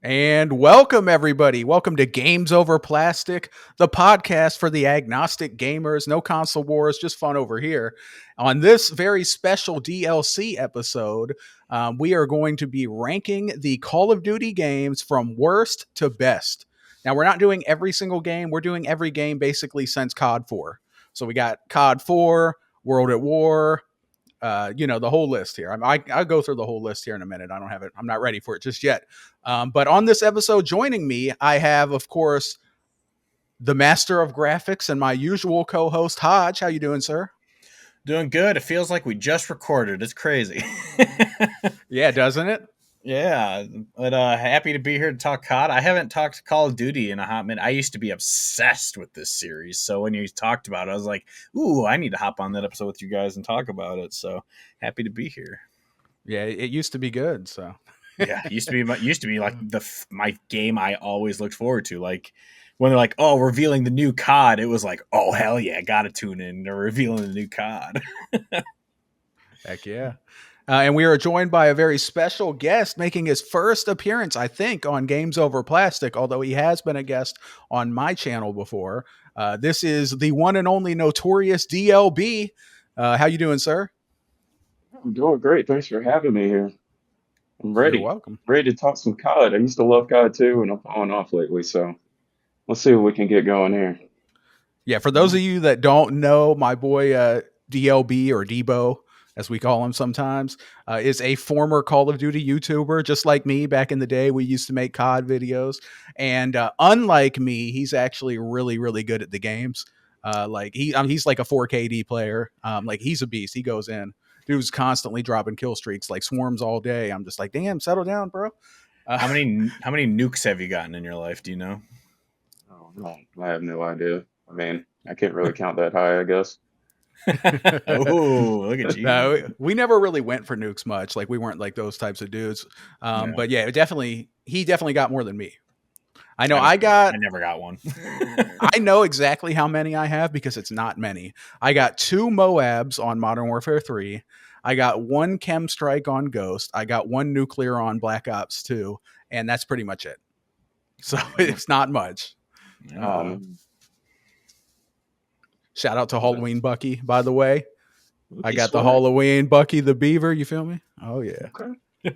And welcome, everybody. Welcome to Games Over Plastic, the podcast for the agnostic gamers. No console wars, just fun over here. On this very special DLC episode, we are going to be ranking the Call of Duty games from worst to best. Now, we're not doing every single game. We're doing every game basically since COD 4. So we got COD 4, World at War, the whole list here. I'll go through the whole list here in a minute. I don't have it. I'm not ready for it just yet. But on this episode, joining me, I have, of course, the master of graphics and my usual co-host, Hodge. How you doing, sir? Doing good. It feels like we just recorded. It's crazy. Yeah, doesn't it? Yeah, but happy to be here to talk COD. I haven't talked Call of Duty in a hot minute. I used to be obsessed with this series, so when you talked about it, I was like, "Ooh, I need to hop on that episode with you guys and talk about it." So happy to be here. Yeah, it used to be good. So yeah, it used to be like my game I always looked forward to. Like when they're like, "Oh, revealing the new COD," it was like, "Oh hell yeah, gotta tune in." They're revealing the new COD. Heck yeah. And we are joined by a very special guest making his first appearance, I think, on Games Over Plastic, although he has been a guest on my channel before. This is the one and only Notorious DLB. How you doing, sir? I'm doing great. Thanks for having me here. I'm ready. You're welcome. Ready to talk some COD. I used to love COD too, and I'm falling off lately. So let's see what we can get going here. Yeah, for those of you that don't know, my boy DLB or Debo, as we call him sometimes, is a former Call of Duty YouTuber, just like me back in the day. We used to make COD videos. And unlike me, he's actually really, really good at the games. He's like a 4KD player. Like he's a beast. He goes in. Dude's constantly dropping kill streaks like swarms all day. I'm just like, damn, settle down, bro. How many nukes have you gotten in your life? Do you know? Oh no, I have no idea. I mean, I can't really count that high, I guess. Oh, look at you. No, we never really went for nukes much. Like we weren't like those types of dudes. But yeah, he definitely got more than me. I know I never got one. I know exactly how many I have because it's not many. I got 2 Moabs on Modern Warfare 3. I got 1 Chem Strike on Ghost. I got 1 nuclear on Black Ops 2. And that's pretty much it. So it's not much. Shout out to Halloween Bucky, by the way. I got the Halloween Bucky the Beaver. You feel me? Oh, yeah. Okay.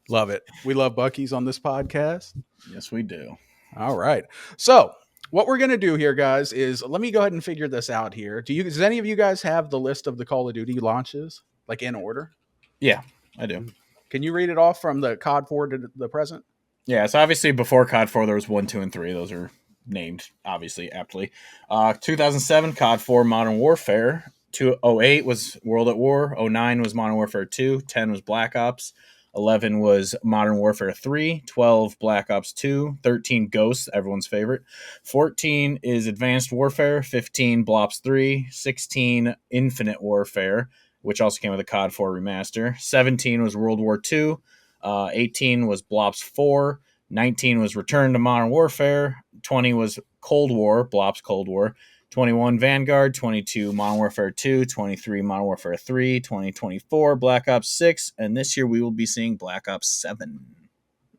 Love it. We love Bucky's on this podcast. Yes, we do. All right. So what we're going to do here, guys, is let me go ahead and figure this out here. Does any of you guys have the list of the Call of Duty launches, like in order? Yeah, I do. Can you read it off from the COD 4 to the present? Yeah, so obviously before COD 4, there was 1, 2, and 3. Those are named, obviously, aptly. 2007, COD 4 Modern Warfare. 2008 was World at War. 2009 was Modern Warfare 2. 10 was Black Ops. 11 was Modern Warfare 3. 12, Black Ops 2. 13, Ghost, everyone's favorite. 14 is Advanced Warfare. 15, Blops 3. 16, Infinite Warfare, which also came with a COD 4 remaster. 17 was World War 2. 18 was Blops 4. 19 was Return to Modern Warfare. 20 was Cold War, Blops Cold War. 21 Vanguard. 22 Modern Warfare 2. 23 Modern Warfare 3. 2024 Black Ops 6. And this year we will be seeing Black Ops 7.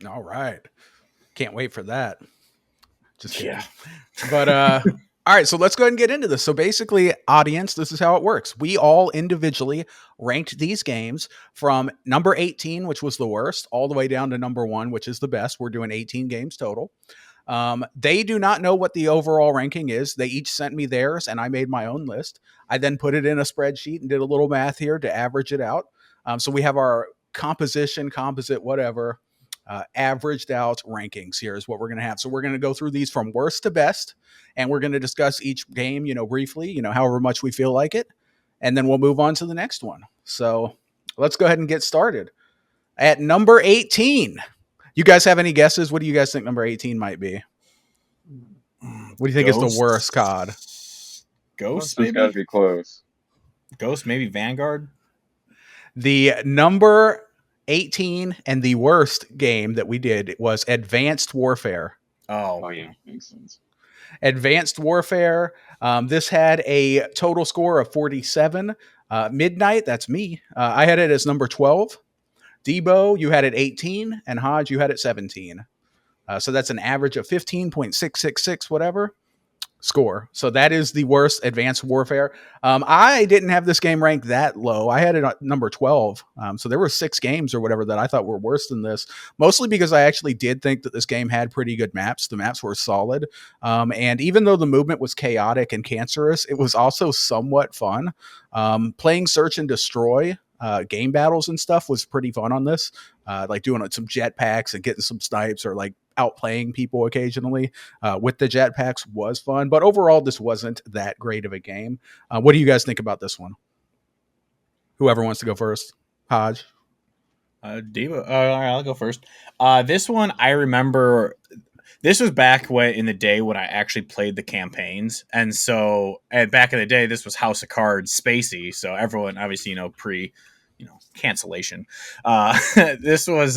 All right. Can't wait for that. Just kidding. Yeah. But all right, so let's go ahead and get into this. So basically, audience, this is how it works. We all individually ranked these games from number 18, which was the worst, all the way down to number 1, which is the best. We're doing 18 games total. They do not know what the overall ranking is. They each sent me theirs, and I made my own list. I then put it in a spreadsheet and did a little math here to average it out. So we have our composite, whatever, averaged out rankings here is what we're going to have. So we're going to go through these from worst to best, and we're going to discuss each game, briefly, however much we feel like it. And then we'll move on to the next one. So let's go ahead and get started. At number 18, you guys have any guesses? What do you guys think number 18 might be? What do you think is the worst COD? Ghost, maybe? It's got to be close. Ghost, maybe Vanguard? The number 18 and the worst game that we did was Advanced Warfare. Oh yeah, makes sense. Advanced Warfare. This had a total score of 47. Midnight, that's me. I had it as number 12. Debo, you had it 18, and Hodge, you had it 17. So that's an average of 15.666 whatever score. So that is the worst Advanced Warfare. I didn't have this game ranked that low. I had it at number 12. So there were 6 games or whatever that I thought were worse than this, mostly because I actually did think that this game had pretty good maps. The maps were solid. And even though the movement was chaotic and cancerous, it was also somewhat fun. Playing Search and Destroy game battles and stuff was pretty fun on this. Like doing some jetpacks and getting some snipes or like outplaying people occasionally with the jetpacks was fun. But overall, this wasn't that great of a game. What do you guys think about this one? Whoever wants to go first. Hodge. Diva. All right, I'll go first. This one, I remember. This was back in the day when I actually played the campaigns, and so back in the day, this was House of Cards, Spacey. So everyone, obviously, cancellation. This was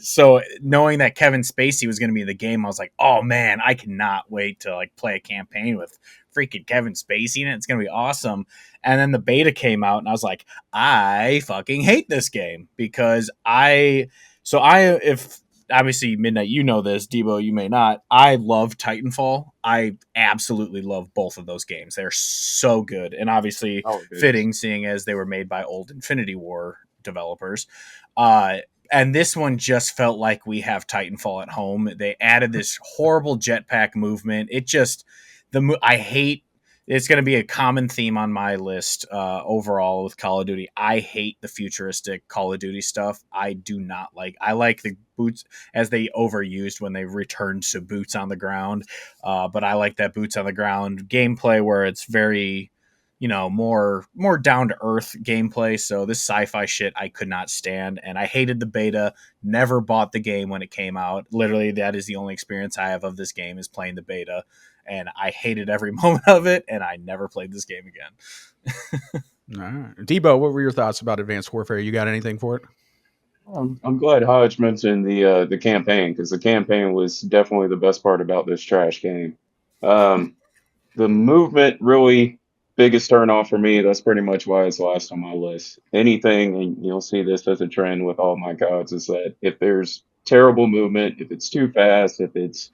so knowing that Kevin Spacey was going to be in the game, I was like, oh man, I cannot wait to like play a campaign with freaking Kevin Spacey in it. It's going to be awesome. And then the beta came out, and I was like, I fucking hate this game because if obviously Midnight, you know this, Debo, you may not. I love Titanfall. I absolutely love both of those games. They're so good, and obviously fitting, seeing as they were made by old Infinity War developers. And this one just felt like we have Titanfall at home. They added this horrible jetpack movement. I hate. It's going to be a common theme on my list overall with Call of Duty. I hate the futuristic Call of Duty stuff. I do not like. I like the boots as they overused when they returned to boots on the ground. But I like that boots on the ground gameplay where it's very, more down to earth gameplay. So this sci-fi shit I could not stand, and I hated the beta. Never bought the game when it came out. Literally, that is the only experience I have of this game is playing the beta. And I hated every moment of it, and I never played this game again. All right. Debo, what were your thoughts about Advanced Warfare? You got anything for it? I'm glad Hodge mentioned the campaign, because the campaign was definitely the best part about this trash game. The movement really biggest turn off for me. That's pretty much why it's last on my list. Anything, and you'll see this as a trend with all my CODs, is that if there's terrible movement, if it's too fast, if it's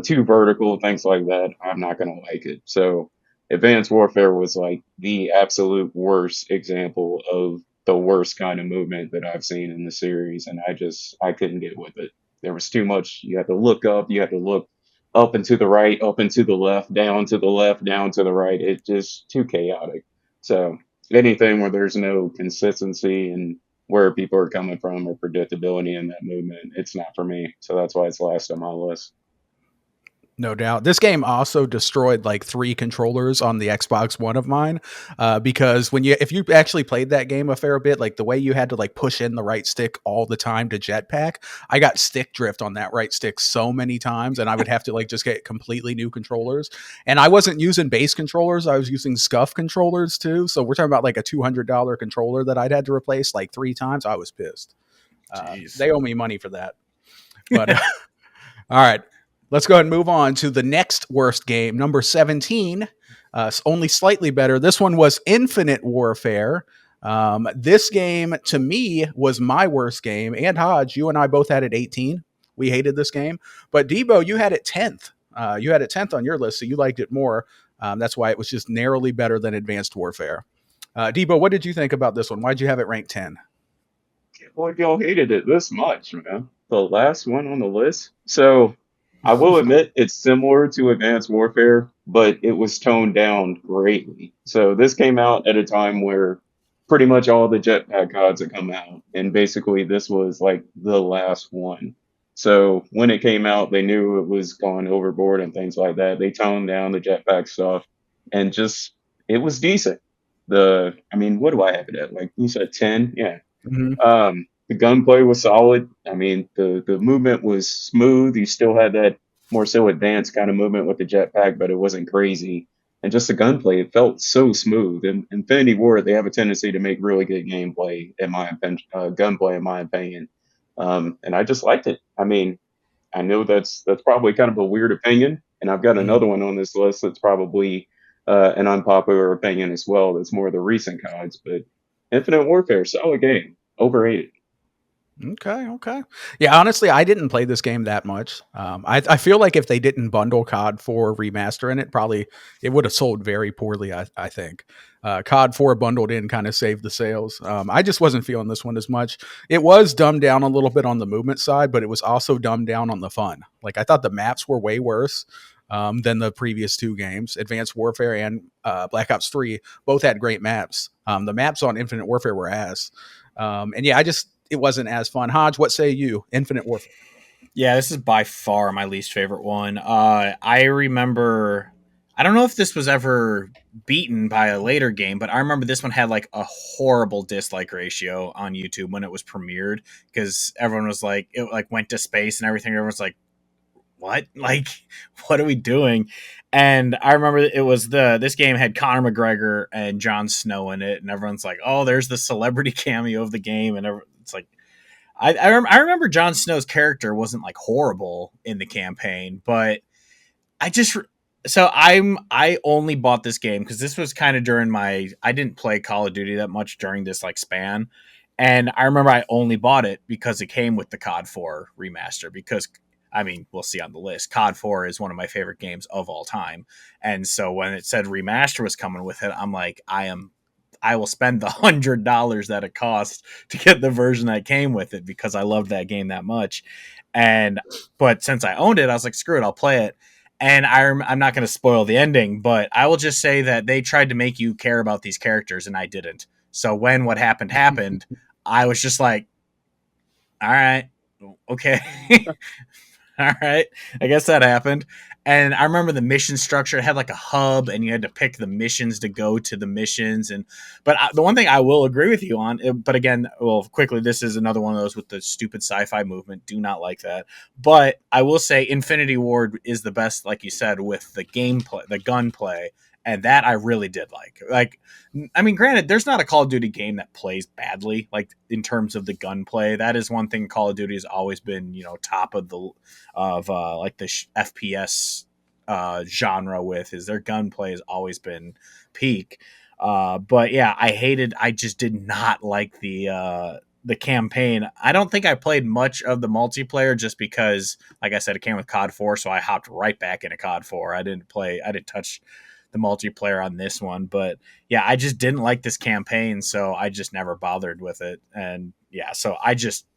too vertical, things like that, I'm not gonna like it. So Advanced Warfare was like the absolute worst example of the worst kind of movement that I've seen in the series, and I couldn't get with it. There was too much. You had to look up, you had to look up and to the right, up and to the left, down to the left, down to the right. It's just too chaotic. So anything where there's no consistency and where people are coming from or predictability in that movement, it's not for me. So that's why it's last on my list. No doubt. This game also destroyed like 3 controllers on the Xbox One of mine, because if you actually played that game a fair bit, like the way you had to like push in the right stick all the time to jetpack, I got stick drift on that right stick so many times, and I would have to like just get completely new controllers. And I wasn't using base controllers; I was using scuff controllers too. So we're talking about like a $200 controller that I'd had to replace like 3 times. I was pissed. They owe me money for that. But all right. Let's go ahead and move on to the next worst game, number 17. Only slightly better. This one was Infinite Warfare. This game, to me, was my worst game. And Hodge, you and I both had it 18. We hated this game. But Debo, you had it 10th. You had it 10th on your list, so you liked it more. That's why it was just narrowly better than Advanced Warfare. Debo, what did you think about this one? Why'd you have it ranked 10? Well, y'all hated it this much, man. The last one on the list. So I will admit it's similar to Advanced Warfare, but it was toned down greatly. So this came out at a time where pretty much all the jetpack CODs had come out, and basically this was like the last one. So when it came out, they knew it was going overboard and things like that. They toned down the jetpack stuff, and just it was decent. What do I have it at? Like you said, 10? Yeah. Mm-hmm. The gunplay was solid. The movement was smooth. You still had that more so advanced kind of movement with the jetpack, but it wasn't crazy. And just the gunplay, it felt so smooth. In Infinity War, they have a tendency to make really good gameplay, gunplay, in my opinion. And I just liked it. I know that's probably kind of a weird opinion, and I've got another one on this list that's probably an unpopular opinion as well. That's more of the recent CODs, but Infinite Warfare, solid game, overrated. Okay. Yeah, honestly, I didn't play this game that much. I feel like if they didn't bundle COD 4 remaster in it, probably it would have sold very poorly. I think COD 4 bundled in kind of saved the sales. I just wasn't feeling this one as much. It was dumbed down a little bit on the movement side, but it was also dumbed down on the fun. Like I thought the maps were way worse than the previous two games. Advanced Warfare and Black Ops 3 both had great maps. The maps on Infinite Warfare were ass. And yeah, it wasn't as fun. Hodge, what say you? Infinite Warfare. Yeah, this is by far my least favorite one. I remember, I don't know if this was ever beaten by a later game, but I remember this one had like a horrible dislike ratio on YouTube when it was premiered because everyone was like, it like went to space and everything. Everyone's like, what? Like, what are we doing? And I remember it was this game had Conor McGregor and Jon Snow in it, and everyone's like, oh, there's the celebrity cameo of the game, and it's like I remember Jon Snow's character wasn't like horrible in the campaign, but I just I only bought this game because this was kind of during I didn't play Call of Duty that much during this like span, and I remember I only bought it because it came with the COD 4 remaster. Because I mean, we'll see on the list. COD 4 is one of my favorite games of all time, and so when it said remaster was coming with it, I'm like, I will spend the $100 that it cost to get the version that came with it because I loved that game that much. But since I owned it, I was like, screw it, I'll play it. And I'm not going to spoil the ending, but I will just say that they tried to make you care about these characters, and I didn't. So when what happened, I was just like, all right, okay. All right. I guess that happened. And I remember the mission structure. It had like a hub, and you had to pick the missions to go to the missions. The one thing I will agree with you on, but again, well, quickly, this is another one of those with the stupid sci-fi movement. Do not like that. But I will say Infinity Ward is the best, like you said, with the gameplay, the gunplay. And that I really did like. Like, I mean, granted, there's not a Call of Duty game that plays badly, like in terms of the gunplay. That is one thing Call of Duty has always been, top of like the FPS genre with is their gunplay has always been peak. But yeah, I just did not like the campaign. I don't think I played much of the multiplayer just because, like I said, it came with COD 4, so I hopped right back into COD 4. I didn't touch the multiplayer on this one, but yeah, I just didn't like this campaign, so I just never bothered with it. And yeah, so I just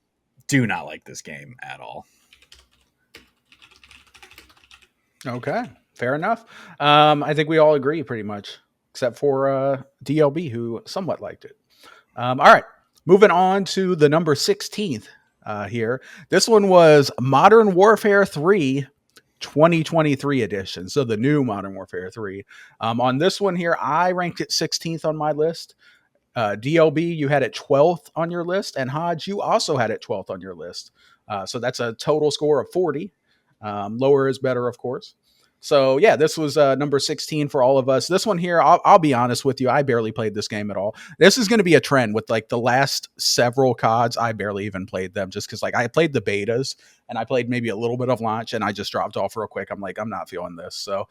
do not like this game at all. Okay, fair enough. I think we all agree pretty much, except for DLB, who somewhat liked it. All right, moving on to the number 16th here. This one was Modern Warfare 3 2023 edition. So the new Modern Warfare 3. On this one here, I ranked it 16th on my list. DLB, you had it 12th on your list. And Hodge, you also had it 12th on your list. So that's a total score of 40. Lower is better, of course. So yeah, this was number 16 for all of us. This one here, I'll be honest with you, I barely played this game at all. This is going to be a trend with like the last several CODs. I barely even played them just because like I played the betas and I played maybe a little bit of launch and I just dropped off real quick. I'm like, I'm not feeling this. So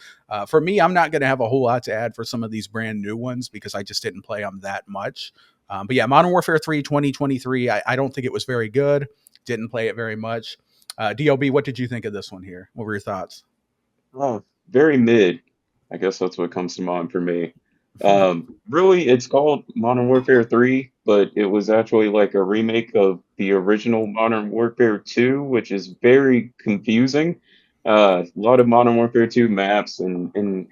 for me, I'm not going to have a whole lot to add for some of these brand new ones because I just didn't play them that much. But yeah, Modern Warfare 3 2023, I don't think it was very good. Didn't play it very much. DLB, what did you think of this one here? What were your thoughts? Oh, very mid. I guess that's what comes to mind for me. Really, it's called Modern Warfare 3, but it was actually like a remake of the original Modern Warfare 2, which is very confusing. A lot of Modern Warfare 2 maps and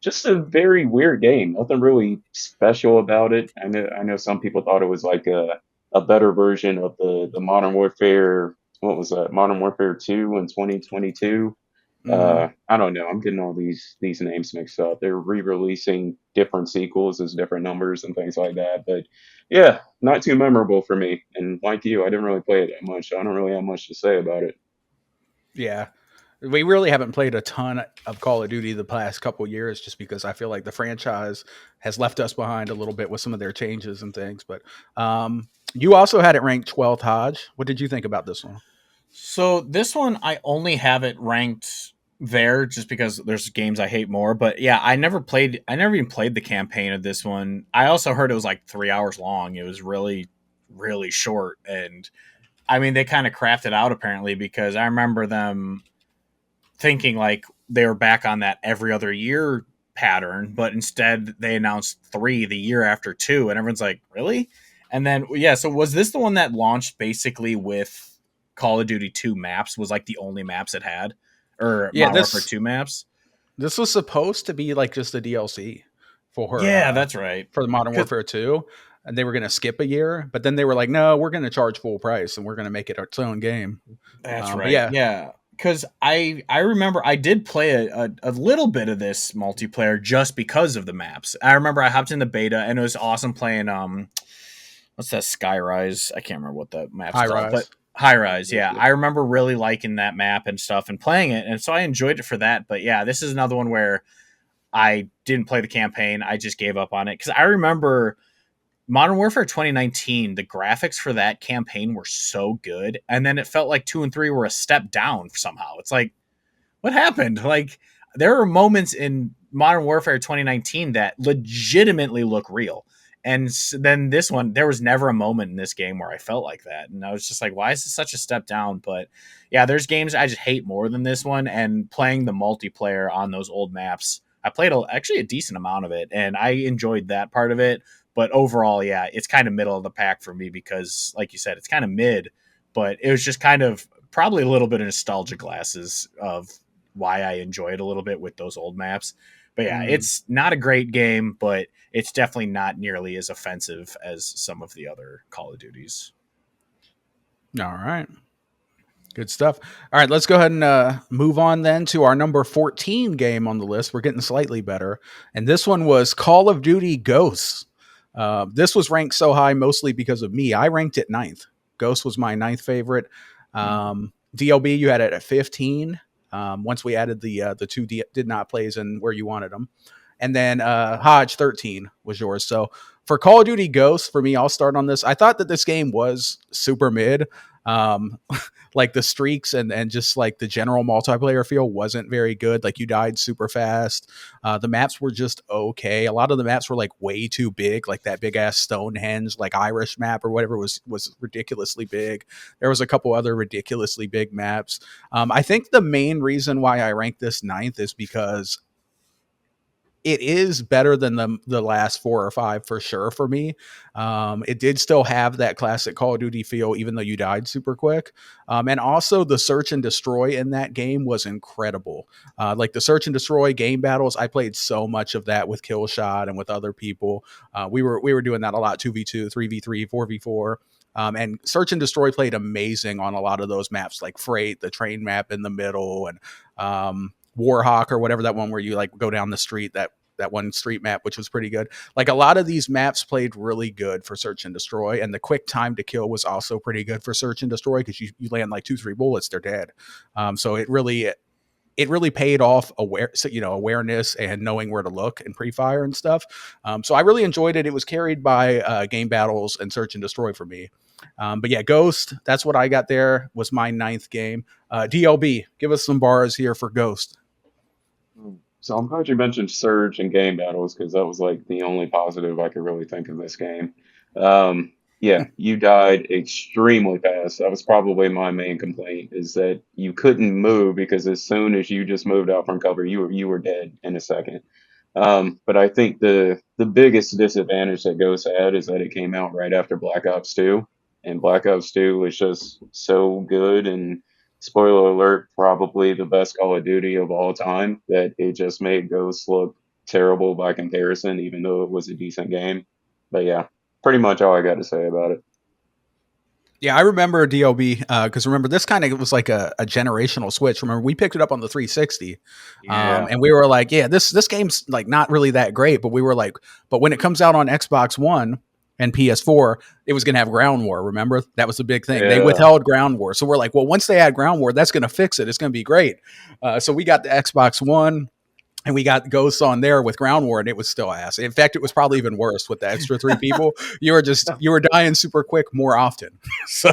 just a very weird game. Nothing really special about it. I know some people thought it was like a better version of the Modern Warfare. What was that? Modern Warfare 2 in 2022. Mm-hmm. I don't know. I'm getting all these names mixed up. They're re-releasing different sequels as different numbers and things like that. But yeah, not too memorable for me. And like you, I didn't really play it that much. So I don't really have much to say about it. Yeah. We really haven't played a ton of Call of Duty the past couple years just because I feel like the franchise has left us behind a little bit with some of their changes and things. But you also had it ranked 12th, Hodge. What did you think about this one? So this one, I only have it ranked there just because there's games I hate more. But yeah, I never even played the campaign of this one. I also heard it was like 3 hours long. It was really, really short. And I mean, they kind of crafted out apparently, because I remember them thinking like they were back on that every other year pattern, but instead they announced 3 the year after 2, and everyone's like, really? And then yeah, so was this the one that launched basically with Call of Duty 2 maps? Was like the only maps it had, or Yeah, Modern Warfare 2 maps? this was supposed to be like just a DLC Yeah, that's right. for the Modern Warfare 2, and they were going to skip a year, but then they were like, no, we're going to charge full price and we're going to make it its own game. That's But right. yeah, Yeah. Because I remember I did play a little bit of this multiplayer just because of the maps. I remember I hopped in the beta and it was awesome playing what's that, Skyrise? I can't remember what the map's High called, but Rise. High Rise. Yep, Yeah, yep. I remember really liking that map and stuff and playing it, and so I enjoyed it for that. But yeah, this is another one where I didn't play the campaign. I just gave up on it because I remember Modern Warfare 2019, the graphics for that campaign were so good, and then it felt like 2 and 3 were a step down somehow. It's like, what happened? Like, there are moments in Modern Warfare 2019 that legitimately look real. And then this one, there was never a moment in this game where I felt like that. And I was just like, why is this such a step down? But yeah, there's games I just hate more than this one. And playing the multiplayer on those old maps, I played actually a decent amount of it, and I enjoyed that part of it. But overall, yeah, it's kind of middle of the pack for me because, like you said, it's kind of mid, but it was just kind of probably a little bit of nostalgia glasses of why I enjoy it a little bit with those old maps. But yeah, it's not a great game, but it's definitely not nearly as offensive as some of the other Call of Duties. All right. Good stuff. All right, let's go ahead and move on then to our number 14 game on the list. We're getting slightly better. And this one was Call of Duty Ghosts. This was ranked so high mostly because of me. I ranked it 9th. Ghost was my 9th favorite. DLB, you had it at 15. Once we added the 2 did not plays in where you wanted them. And then Hodge, 13 was yours. So for Call of Duty Ghosts, for me, I'll start on this. I thought that this game was super mid. Like the streaks and just like the general multiplayer feel wasn't very good. Like you died super fast. The maps were just okay. A lot of the maps were like way too big, like that big ass Stonehenge, like Irish map or whatever was ridiculously big. There was a couple other ridiculously big maps. I think the main reason why I ranked this 9th is because it is better than the last 4 or 5 for sure for me. It did still have that classic Call of Duty feel, even though you died super quick. And also the search and destroy in that game was incredible. Like the search and destroy game battles, I played so much of that with Killshot and with other people. We were doing that a lot, 2v2, 3v3, 4v4. And search and destroy played amazing on a lot of those maps, like Freight, the train map in the middle, and Warhawk or whatever, that one where you like go down the street, that one street map, which was pretty good. Like a lot of these maps played really good for search and destroy, and the quick time to kill was also pretty good for search and destroy because you land like 2-3 bullets, they're dead. So it really paid off awareness and knowing where to look and pre-fire and stuff. So I really enjoyed it. It was carried by game battles and search and destroy for me. But yeah, Ghost, that's what I got there, was my 9th game. DLB, give us some bars here for Ghost. So I'm glad you mentioned Surge and game battles because that was like the only positive I could really think of this game. Yeah, you died extremely fast. That was probably my main complaint is that you couldn't move because as soon as you just moved out from cover, you were dead in a second. But I think the biggest disadvantage that Ghost had is that it came out right after Black Ops 2, and Black Ops 2 was just so good and spoiler alert, probably the best Call of Duty of all time, that it just made Ghost look terrible by comparison, even though it was a decent game. But yeah, pretty much all I got to say about it. Yeah, I remember DLB because remember this kind of was like a generational switch. Remember we picked it up on the 360, Yeah. and we were like, yeah, this game's like not really that great, but we were like, but when it comes out on Xbox One and PS4, it was going to have Ground War. Remember that was the big thing. They Yeah. withheld Ground War, so we're like, well, once they add Ground War, that's going to fix it. It's going to be great. So we got the Xbox One. And we got Ghosts on there with Ground War, and it was still ass. In fact, it was probably even worse with the extra 3 people. You were dying super quick more often, so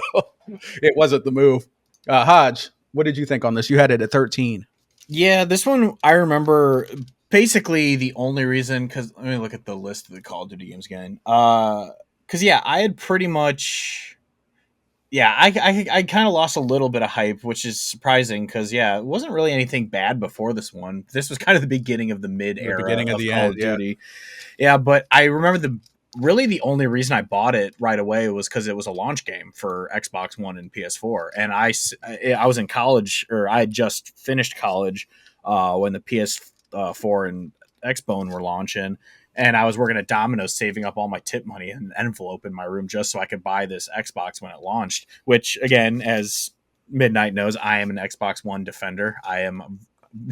it wasn't the move. Hodge, what did you think on this? You had it at 13. Yeah, this one I remember basically the only reason, because let me look at the list of the Call of Duty games again. Because yeah, I had pretty much Yeah, I kind of lost a little bit of hype, which is surprising because yeah, it wasn't really anything bad before this one. This was kind of the beginning of the mid The era beginning of of the Call end, of yeah. Duty. Yeah, but I remember the only reason I bought it right away was because it was a launch game for Xbox One and PS4, and I was in college, or I had just finished college when the PS4 and Xbone were launching, and I was working at Domino's, saving up all my tip money in an envelope in my room just so I could buy this Xbox when it launched. Which, again, as Midnight knows, I am an Xbox One defender. I am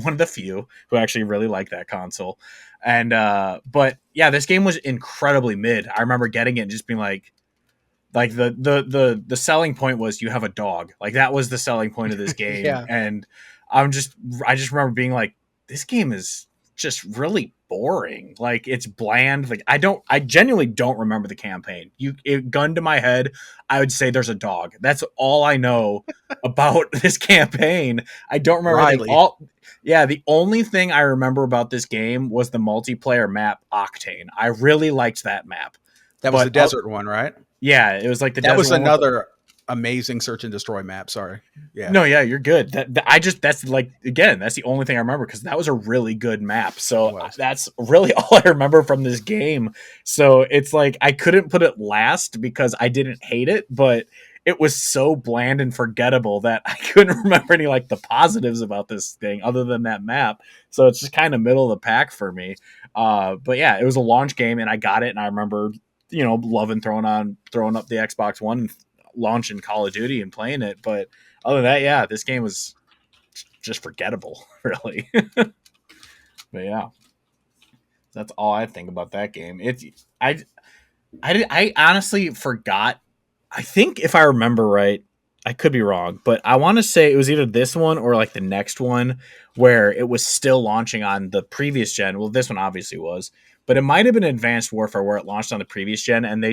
one of the few who actually really like that console. And but yeah, this game was incredibly mid. I remember getting it and just being like the selling point was you have a dog. Like that was the selling point of this game. Yeah. And I just remember being like, this game is just really boring. Like it's bland. Like I genuinely don't remember the campaign. Gun to my head, I would say there's a dog. That's all I know about this campaign. I don't remember anything. Riley. Yeah, the only thing I remember about this game was the multiplayer map Octane. I really liked that map. That was the But desert one, right? yeah, it was like the That was desert one with another amazing search and destroy map. Sorry. Yeah. no, yeah, you're good. That's like again, that's the only thing I remember because that was a really good map. It So was. that's really all I remember from this game. So it's like I couldn't put it last because I didn't hate it, but it was so bland and forgettable that I couldn't remember any like the positives about this thing other than that map. So it's just kind of middle of the pack for me. But yeah, it was a launch game and I got it and I remember loving throwing up the Xbox One and launching Call of Duty and playing it. But other than that, yeah, this game was just forgettable, really. But yeah, that's all I think about that game. I I honestly forgot. I think if I remember right, I could be wrong, but I want to say it was either this one or like the next one where it was still launching on the previous gen. Well, this one obviously was, but it might have been Advanced Warfare where it launched on the previous gen, and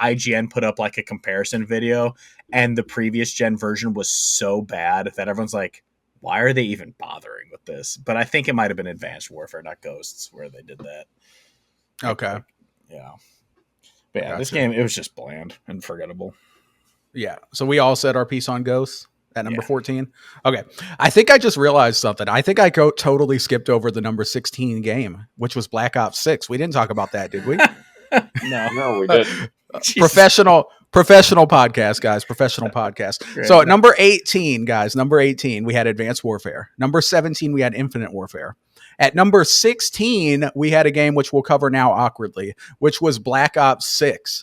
IGN put up like a comparison video, and the previous gen version was so bad that everyone's like, "Why are they even bothering with this?" But I think it might have been Advanced Warfare, not Ghosts, where they did that. Okay. Yeah. But yeah, this Gotcha. game, it was just bland and forgettable. Yeah. So we all said our piece on Ghosts at number Yeah. 14. Okay. I think I just realized something. I think I totally skipped over the number 16 game, which was Black Ops 6. We didn't talk about that, did we? No. No, we didn't. Professional podcast, guys. Professional podcast. Great. So at number 18, guys, number 18, we had Advanced Warfare. Number 17, we had Infinite Warfare. At number 16, we had a game which we'll cover now awkwardly, which was Black Ops 6.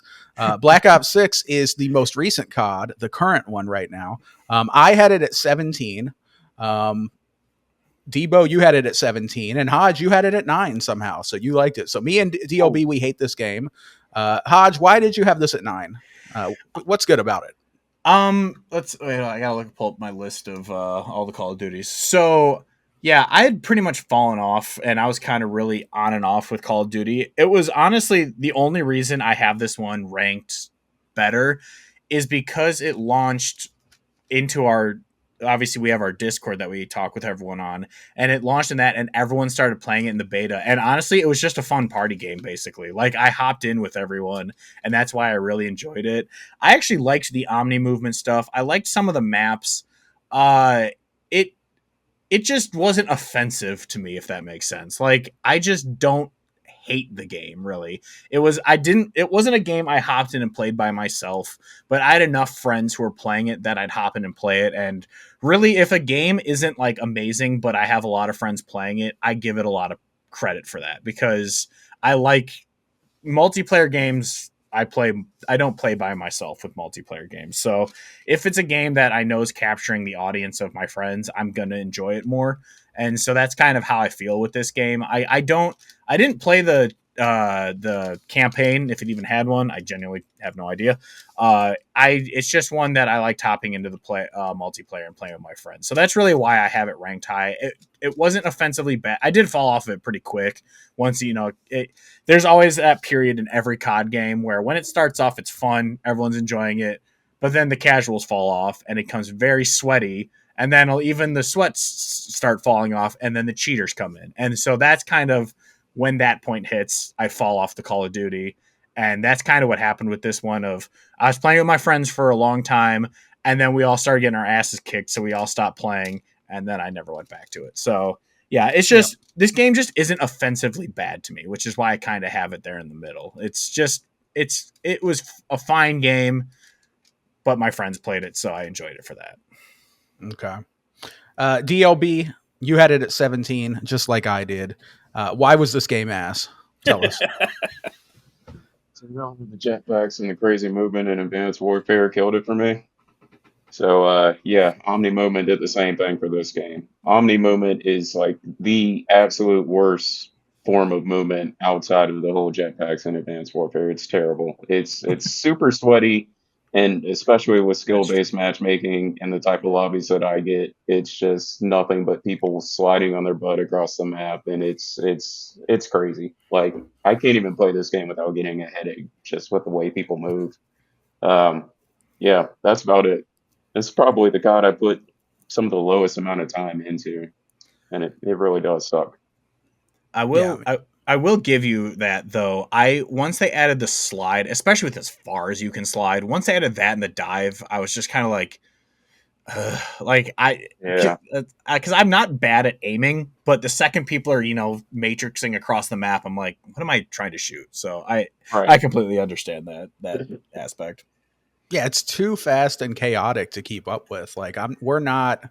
Black Ops 6 is the most recent COD, the current one right now. I had it at 17. Debo, you had it at 17. And Hodge, you had it at 9 somehow. So you liked it. So me and DLB, we hate this game. Hodge, why did you have this at 9? What's good about it? Let's wait, I gotta pull up my list of all the Call of Duties. So yeah, I had pretty much fallen off and I was kind of really on and off with Call of Duty. It was honestly the only reason I have this one ranked better is because it launched into our obviously we have our Discord that we talk with everyone on, and it launched in that and everyone started playing it in the beta. And honestly, it was just a fun party game basically. Like I hopped in with everyone and that's why I really enjoyed it. I actually liked the Omni movement stuff. I liked some of the maps. It it just wasn't offensive to me, if that makes sense. Like I just don't hate the game really. It wasn't a game I hopped in and played by myself, but I had enough friends who were playing it that I'd hop in and play it. And really, if a game isn't like amazing, but I have a lot of friends playing it, I give it a lot of credit for that because I like multiplayer games. I don't play by myself with multiplayer games. So if it's a game that I know is capturing the audience of my friends, I'm going to enjoy it more. And so that's kind of how I feel with this game. I didn't play the campaign, if it even had one. I genuinely have no idea. It's just one that I like topping into the multiplayer and playing with my friends. So that's really why I have it ranked high. It wasn't offensively bad. I did fall off of it pretty quick once, there's always that period in every COD game where when it starts off, it's fun. Everyone's enjoying it. But then the casuals fall off and it becomes very sweaty. And then even the sweats start falling off and then the cheaters come in. And so that's kind of when that point hits, I fall off the Call of Duty. And that's kind of what happened with this one. Of I was playing with my friends for a long time, and then we all started getting our asses kicked, so we all stopped playing, and then I never went back to it. So yeah, it's just this game just isn't offensively bad to me, which is why I kind of have it there in the middle. It's just it was a fine game, but my friends played it, so I enjoyed it for that. Okay. DLB, you had it at 17, just like I did. Why was this game ass? Tell us. So, the jetpacks and the crazy movement in Advanced Warfare killed it for me. So yeah, Omni Movement did the same thing for this game. Omni Movement is like the absolute worst form of movement outside of the whole jetpacks in Advanced Warfare. It's terrible. It's super sweaty, and especially with skill-based matchmaking and the type of lobbies that I get, it's just nothing but people sliding on their butt across the map, and it's crazy. Like I can't even play this game without getting a headache just with the way people move. Um, yeah, that's about it. It's probably the COD I put some of the lowest amount of time into, and it really does suck. I will I will give you that though. Once they added the slide, especially with as far as you can slide, once they added that in the dive, I was just kind of like like Yeah, because I'm not bad at aiming, but the second people are matrixing across the map, I'm like, what am I trying to shoot? So I right. completely understand that aspect. Yeah, it's too fast and chaotic to keep up with. Like we're not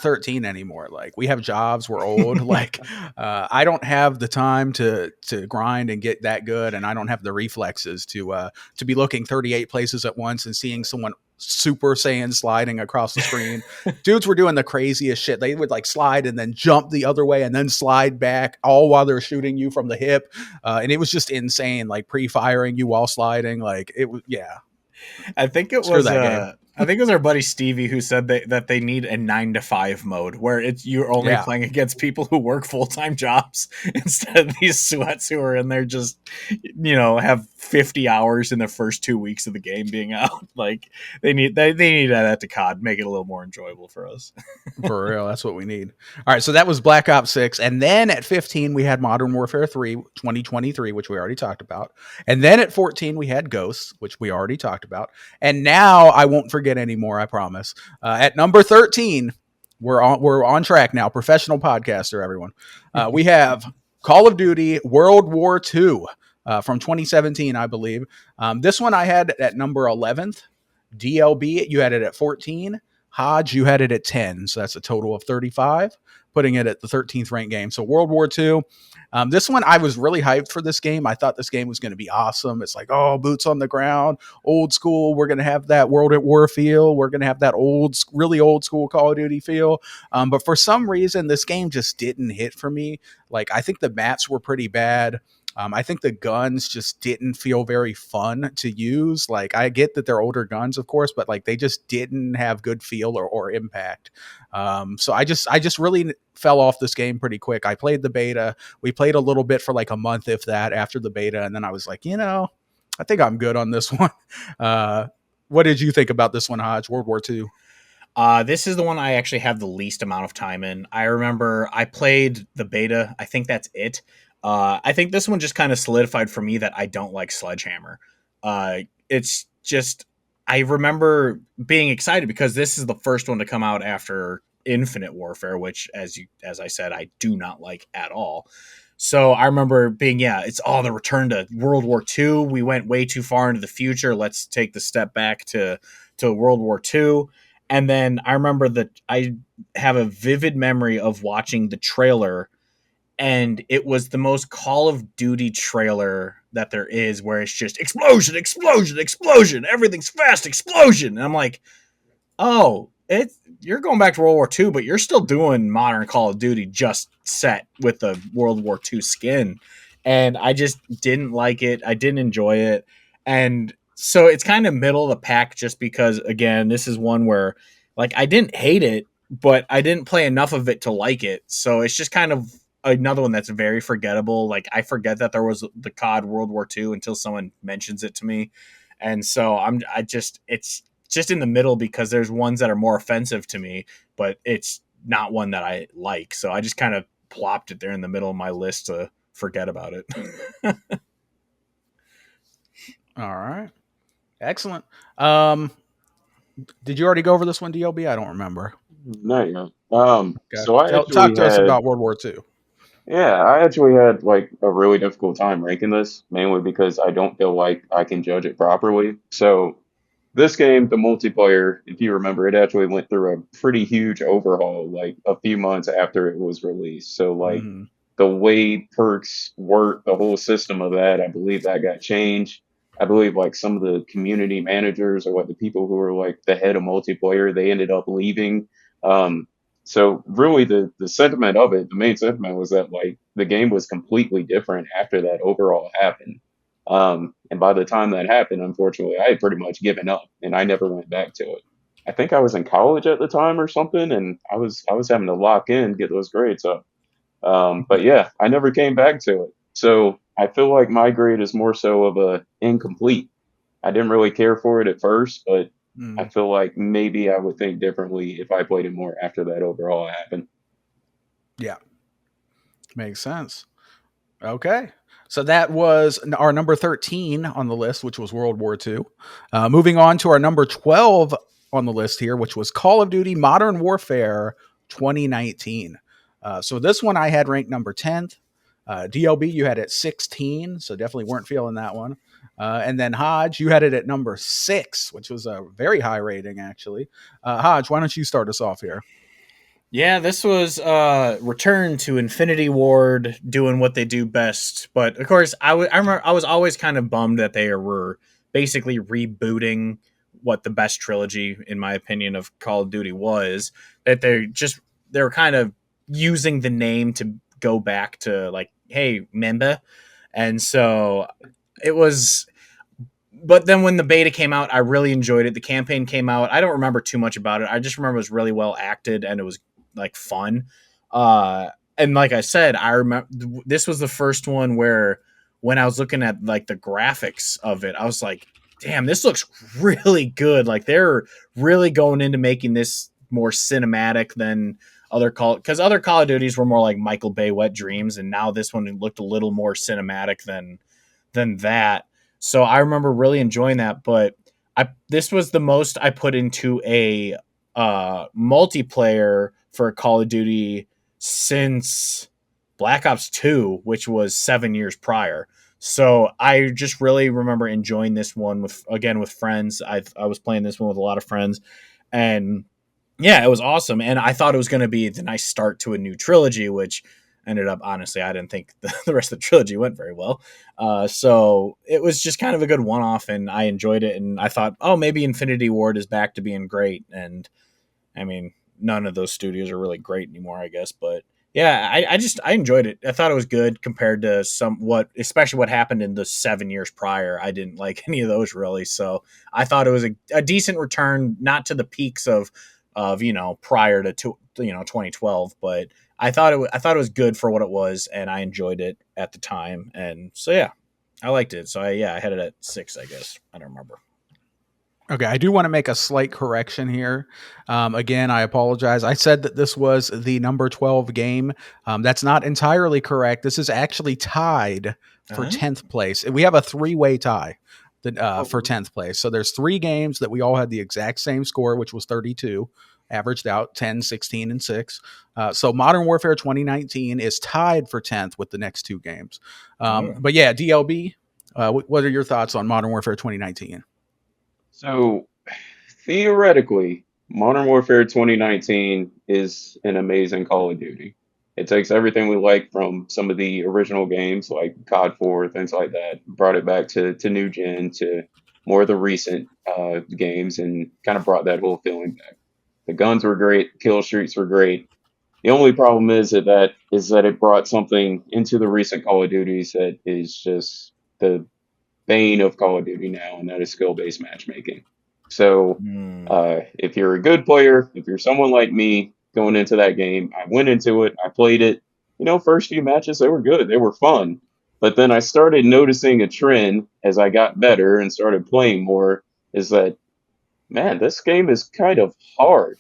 13 anymore. Like we have jobs, we're old. Like I don't have the time to grind and get that good, and I don't have the reflexes to be looking 38 places at once and seeing someone Super Saiyan sliding across the screen. Dudes were doing the craziest shit. They would like slide and then jump the other way and then slide back, all while they're shooting you from the hip. And it was just insane, like pre-firing you while sliding. Like it was, yeah. I think it Screw was that game. I think it was our buddy Stevie who said that they need a 9 to 5 mode where you're only Yeah. playing against people who work full-time jobs instead of these sweats who are in there just have 50 hours in the first 2 weeks of the game being out. Like they need that to COD, make it a little more enjoyable for us. For real, that's what we need. All right, so that was Black Ops 6. And then at 15, we had Modern Warfare 3, 2023, which we already talked about. And then at 14, we had Ghosts, which we already talked about. And now I won't forget anymore, I promise. At number 13, we're on track now. Professional podcaster, everyone. We have Call of Duty World War II from 2017, I believe. This one I had at number 11th. DLB, you had it at 14. Hodge, you had it at 10. So that's a total of 35, putting it at the 13th ranked game. So World War II. This one, I was really hyped for this game. I thought this game was going to be awesome. It's like, oh, boots on the ground, old school. We're going to have that World at War feel. We're going to have that really old school Call of Duty feel. But for some reason, this game just didn't hit for me. Like, I think the maps were pretty bad. I think the guns just didn't feel very fun to use. Like I get that they're older guns, of course, but like they just didn't have good feel or impact. So I just really fell off this game pretty quick. I played the beta. We played a little bit for like a month, if that, after the beta, and then I was like, I think I'm good on this one. What did you think about this one, Hodge? World War II. This is the one I actually have the least amount of time in. I remember I played the beta. I think that's it. I think this one just kind of solidified for me that I don't like Sledgehammer. It's just I remember being excited because this is the first one to come out after Infinite Warfare, which, as I said, I do not like at all. So I remember being, it's all the return to World War II. We went way too far into the future. Let's take the step back to World War II. And then I remember that I have a vivid memory of watching the trailer, and it was the most Call of Duty trailer that there is, where it's just explosion, explosion, explosion, everything's fast, explosion. And I'm like, oh, you're going back to World War II, but you're still doing modern Call of Duty, just set with the World War II skin. And I just didn't like it. I didn't enjoy it. And so it's kind of middle of the pack, just because, again, this is one where like I didn't hate it, but I didn't play enough of it to like it. So it's just kind of another one that's very forgettable. Like I forget that there was the COD World War II until someone mentions it to me. And so it's just in the middle, because there's ones that are more offensive to me, but it's not one that I like. So I just kind of plopped it there in the middle of my list to forget about it. All right. Excellent. Um, did you already go over this one, DLB? I don't remember. No, you know. Okay. So I Talk actually to us had, about World War II. yeah, I actually had like a really difficult time ranking this, mainly because I don't feel like I can judge it properly. So this game, the multiplayer, if you remember, it actually went through a pretty huge overhaul like a few months after it was released. So like Mm-hmm. the way perks work, the whole system of that, I believe that got changed. I believe like some of the community managers or like the people who were like the head of multiplayer, they ended up leaving. Um, so really the sentiment of it, the main sentiment was that like the game was completely different after that overall happened. And by the time that happened, unfortunately, I had pretty much given up and I never went back to it. I think I was in college at the time or something, and I was having to lock in, get those grades up. But yeah, I never came back to it. So I feel like my grade is more so of a incomplete. I didn't really care for it at first, but I Mm-hmm. feel like maybe I would think differently if I played it more after that overall happened. Yeah, makes sense. Okay. So that was our number 13 on the list, which was World War II. Moving on to our number 12 on the list here, which was Call of Duty Modern Warfare 2019. So this one I had ranked number 10th. DLB, you had it 16, so definitely weren't feeling that one. And then Hodge, you had it at number 6, which was a very high rating, actually. Hodge, why don't you start us off here? Yeah, this was return to Infinity Ward doing what they do best. But of course, I remember I was always kind of bummed that they were basically rebooting what the best trilogy, in my opinion, of Call of Duty was. That they were kind of using the name to go back to like, hey, remember? And so it was, but then when the beta came out, I really enjoyed it. The campaign came out. I don't remember too much about it. I just remember it was really well acted and it was like fun. And like I said, I remember this was the first one where when I was looking at like the graphics of it, I was like, damn, this looks really good. Like they're really going into making this more cinematic than because other Call of Duties were more like Michael Bay Wet Dreams, and now this one looked a little more cinematic than that. So I remember really enjoying that, but this was the most I put into a multiplayer for Call of Duty since Black Ops 2, which was 7 years prior. So I just really remember enjoying this one with friends. I was playing this one with a lot of friends, and yeah, it was awesome. And I thought it was going to be the nice start to a new trilogy, which ended up, honestly, I didn't think the rest of the trilogy went very well. So it was just kind of a good one off, and I enjoyed it. And I thought, oh, maybe Infinity Ward is back to being great. And I mean, none of those studios are really great anymore, I guess. But yeah, I enjoyed it. I thought it was good compared to especially what happened in the 7 years prior. I didn't like any of those really. So I thought it was a decent return, not to the peaks of prior to 2012, but I thought it was good for what it was, and I enjoyed it at the time, and so yeah, I liked it. So I had it at 6, I guess. I don't remember. Okay, I do want to make a slight correction here. Again, I apologize. I said that this was the number 12 game. That's not entirely correct. This is actually tied for Uh-huh. 10th place. We have a three-way tie Oh, for 10th place. So there's three games that we all had the exact same score, which was 32, averaged out 10, 16, and 6. So Modern Warfare 2019 is tied for 10th with the next two games. Oh. But yeah, DLB, what are your thoughts on Modern Warfare 2019? so theoretically, Modern Warfare 2019 is an amazing Call of Duty. It takes everything we like from some of the original games like COD 4, things like that, brought it back to new gen, to more of the recent games, and kind of brought that whole feeling back. The guns were great, kill streaks were great. The only problem is that it brought something into the recent Call of Duties that is just the bane of Call of Duty now, and that is skill-based matchmaking. So, Hmm. if you're a good player, if you're someone like me going into that game, I went into it, I played it. First few matches they were good, they were fun, but then I started noticing a trend as I got better and started playing more. Is that, man, this game is kind of hard.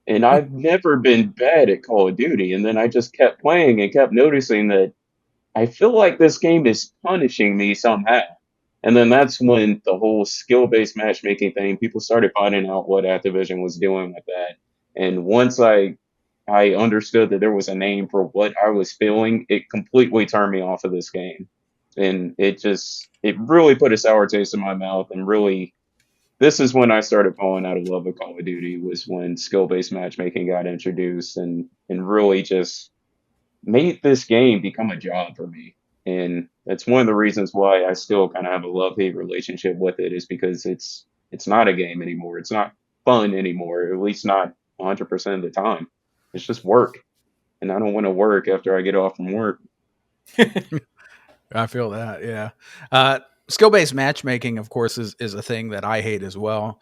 And I've never been bad at Call of Duty. And then I just kept playing and kept noticing that I feel like this game is punishing me somehow. And then that's when the whole skill-based matchmaking thing, people started finding out what Activision was doing with that. And once I understood that there was a name for what I was feeling, it completely turned me off of this game. And it really put a sour taste in my mouth, and really this is when I started falling out of love with Call of Duty, was when skill-based matchmaking got introduced, and really just made this game become a job for me. And that's one of the reasons why I still kind of have a love-hate relationship with it, is because it's not a game anymore. It's not fun anymore, at least not 100% of the time. It's just work, and I don't want to work after I get off from work. I feel that. Yeah. Skill based matchmaking, of course, is a thing that I hate as well.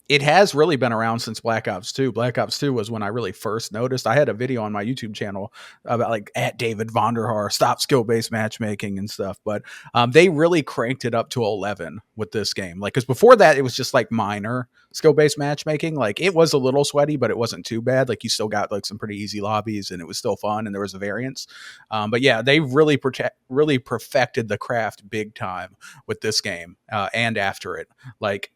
It has really been around since Black Ops 2. Black Ops 2 was when I really first noticed. I had a video on my YouTube channel about like at David Vonderhaar, stop skill based matchmaking and stuff. But they really cranked it up to 11 with this game. Like, because before that, it was just like minor skill based matchmaking. Like, it was a little sweaty, but it wasn't too bad. Like, you still got like some pretty easy lobbies, and it was still fun, and there was a variance. But yeah, they really really perfected the craft big time with this game and after it. Like,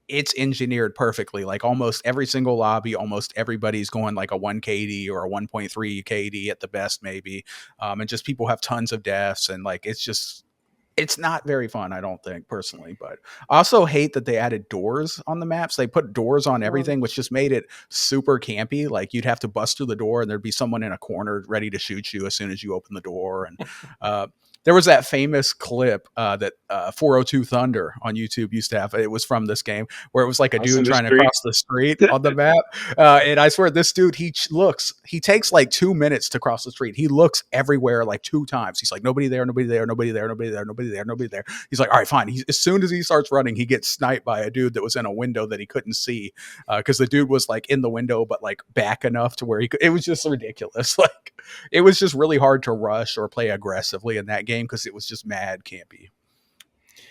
it's engineered perfectly. Like, almost every single lobby, almost everybody's going like a 1 KD or a 1.3 KD at the best, maybe. And just people have tons of deaths, and like, it's not very fun, I don't think, personally. But I also hate that they added doors on the maps. They put doors on everything, which just made it super campy. Like, you'd have to bust through the door, and there'd be someone in a corner ready to shoot you as soon as you open the door. And there was that famous clip that 402 Thunder on YouTube used to have. It was from this game, where it was like a Us in dude the trying to street. cross the street on the map. And I swear, this dude, he takes like 2 minutes to cross the street. He looks everywhere like 2 times. He's like, nobody there, nobody there, nobody there, nobody there, nobody there, nobody there. He's like, all right, fine. As soon as he starts running, he gets sniped by a dude that was in a window that he couldn't see, because the dude was like in the window, but like back enough to where he could. It was just ridiculous. Like, it was just really hard to rush or play aggressively in that game, because it was just mad campy.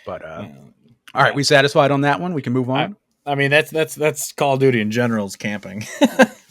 But all right, we satisfied on that one? We can move on. I mean, that's Call of Duty in general is camping.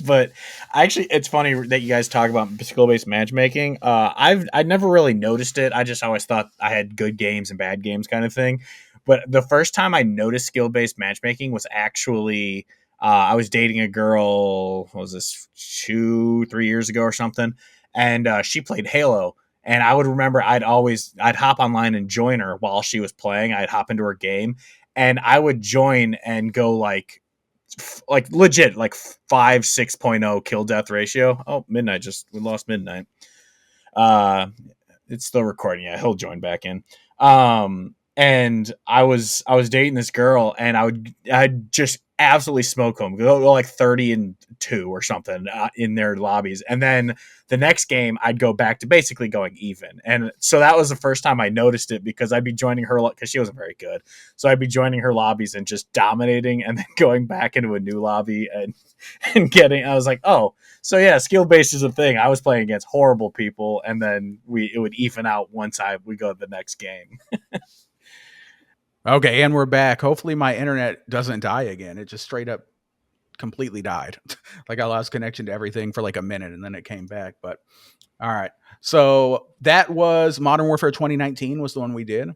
But actually, it's funny that you guys talk about skill-based matchmaking. I never really noticed it. I just always thought I had good games and bad games kind of thing. But the first time I noticed skill-based matchmaking was actually I was dating a girl. What was this, 2-3 years ago or something? And she played Halo. And I would remember I'd hop online and join her while she was playing. I'd hop into her game, and I would join and go like legit, like 5-6.0 kill death ratio. Oh, Midnight, we lost Midnight. It's still recording. Yeah, he'll join back in. And I was dating this girl, and I'd just absolutely smoke them, go like 30-2 or something in their lobbies, and then the next game I'd go back to basically going even. And so that was the first time I noticed it, because I'd be joining her because she wasn't very good, so I'd be joining her lobbies and just dominating, and then going back into a new lobby and getting. I was like, oh, so yeah, skill based is a thing. I was playing against horrible people, and then it would even out once we go to the next game. Okay, and we're back. Hopefully my internet doesn't die again. It just straight up completely died. Like, I lost connection to everything for like a minute, and then it came back. But all right. So that was Modern Warfare 2019 was the one we did.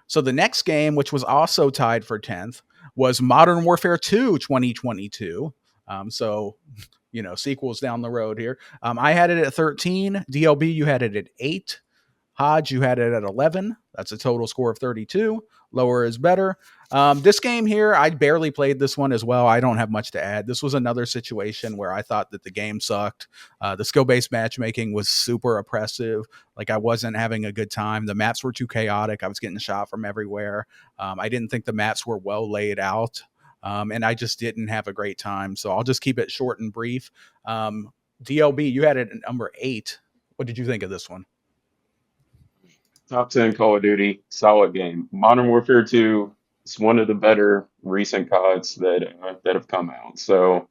So the next game, which was also tied for 10th, was Modern Warfare 2 2022. So, sequels down the road here. I had it at 13. DLB, you had it at 8. Hodge, you had it at 11. That's a total score of 32. Lower is better. This game here, I barely played this one as well. I don't have much to add. This was another situation where I thought that the game sucked. The skill-based matchmaking was super oppressive. Like, I wasn't having a good time. The maps were too chaotic. I was getting shot from everywhere. I didn't think the maps were well laid out. And I just didn't have a great time. So I'll just keep it short and brief. DLB, you had it at number 8. What did you think of this one? Top 10 Call of Duty, solid game. Modern Warfare 2 is one of the better recent CODs that have come out. So,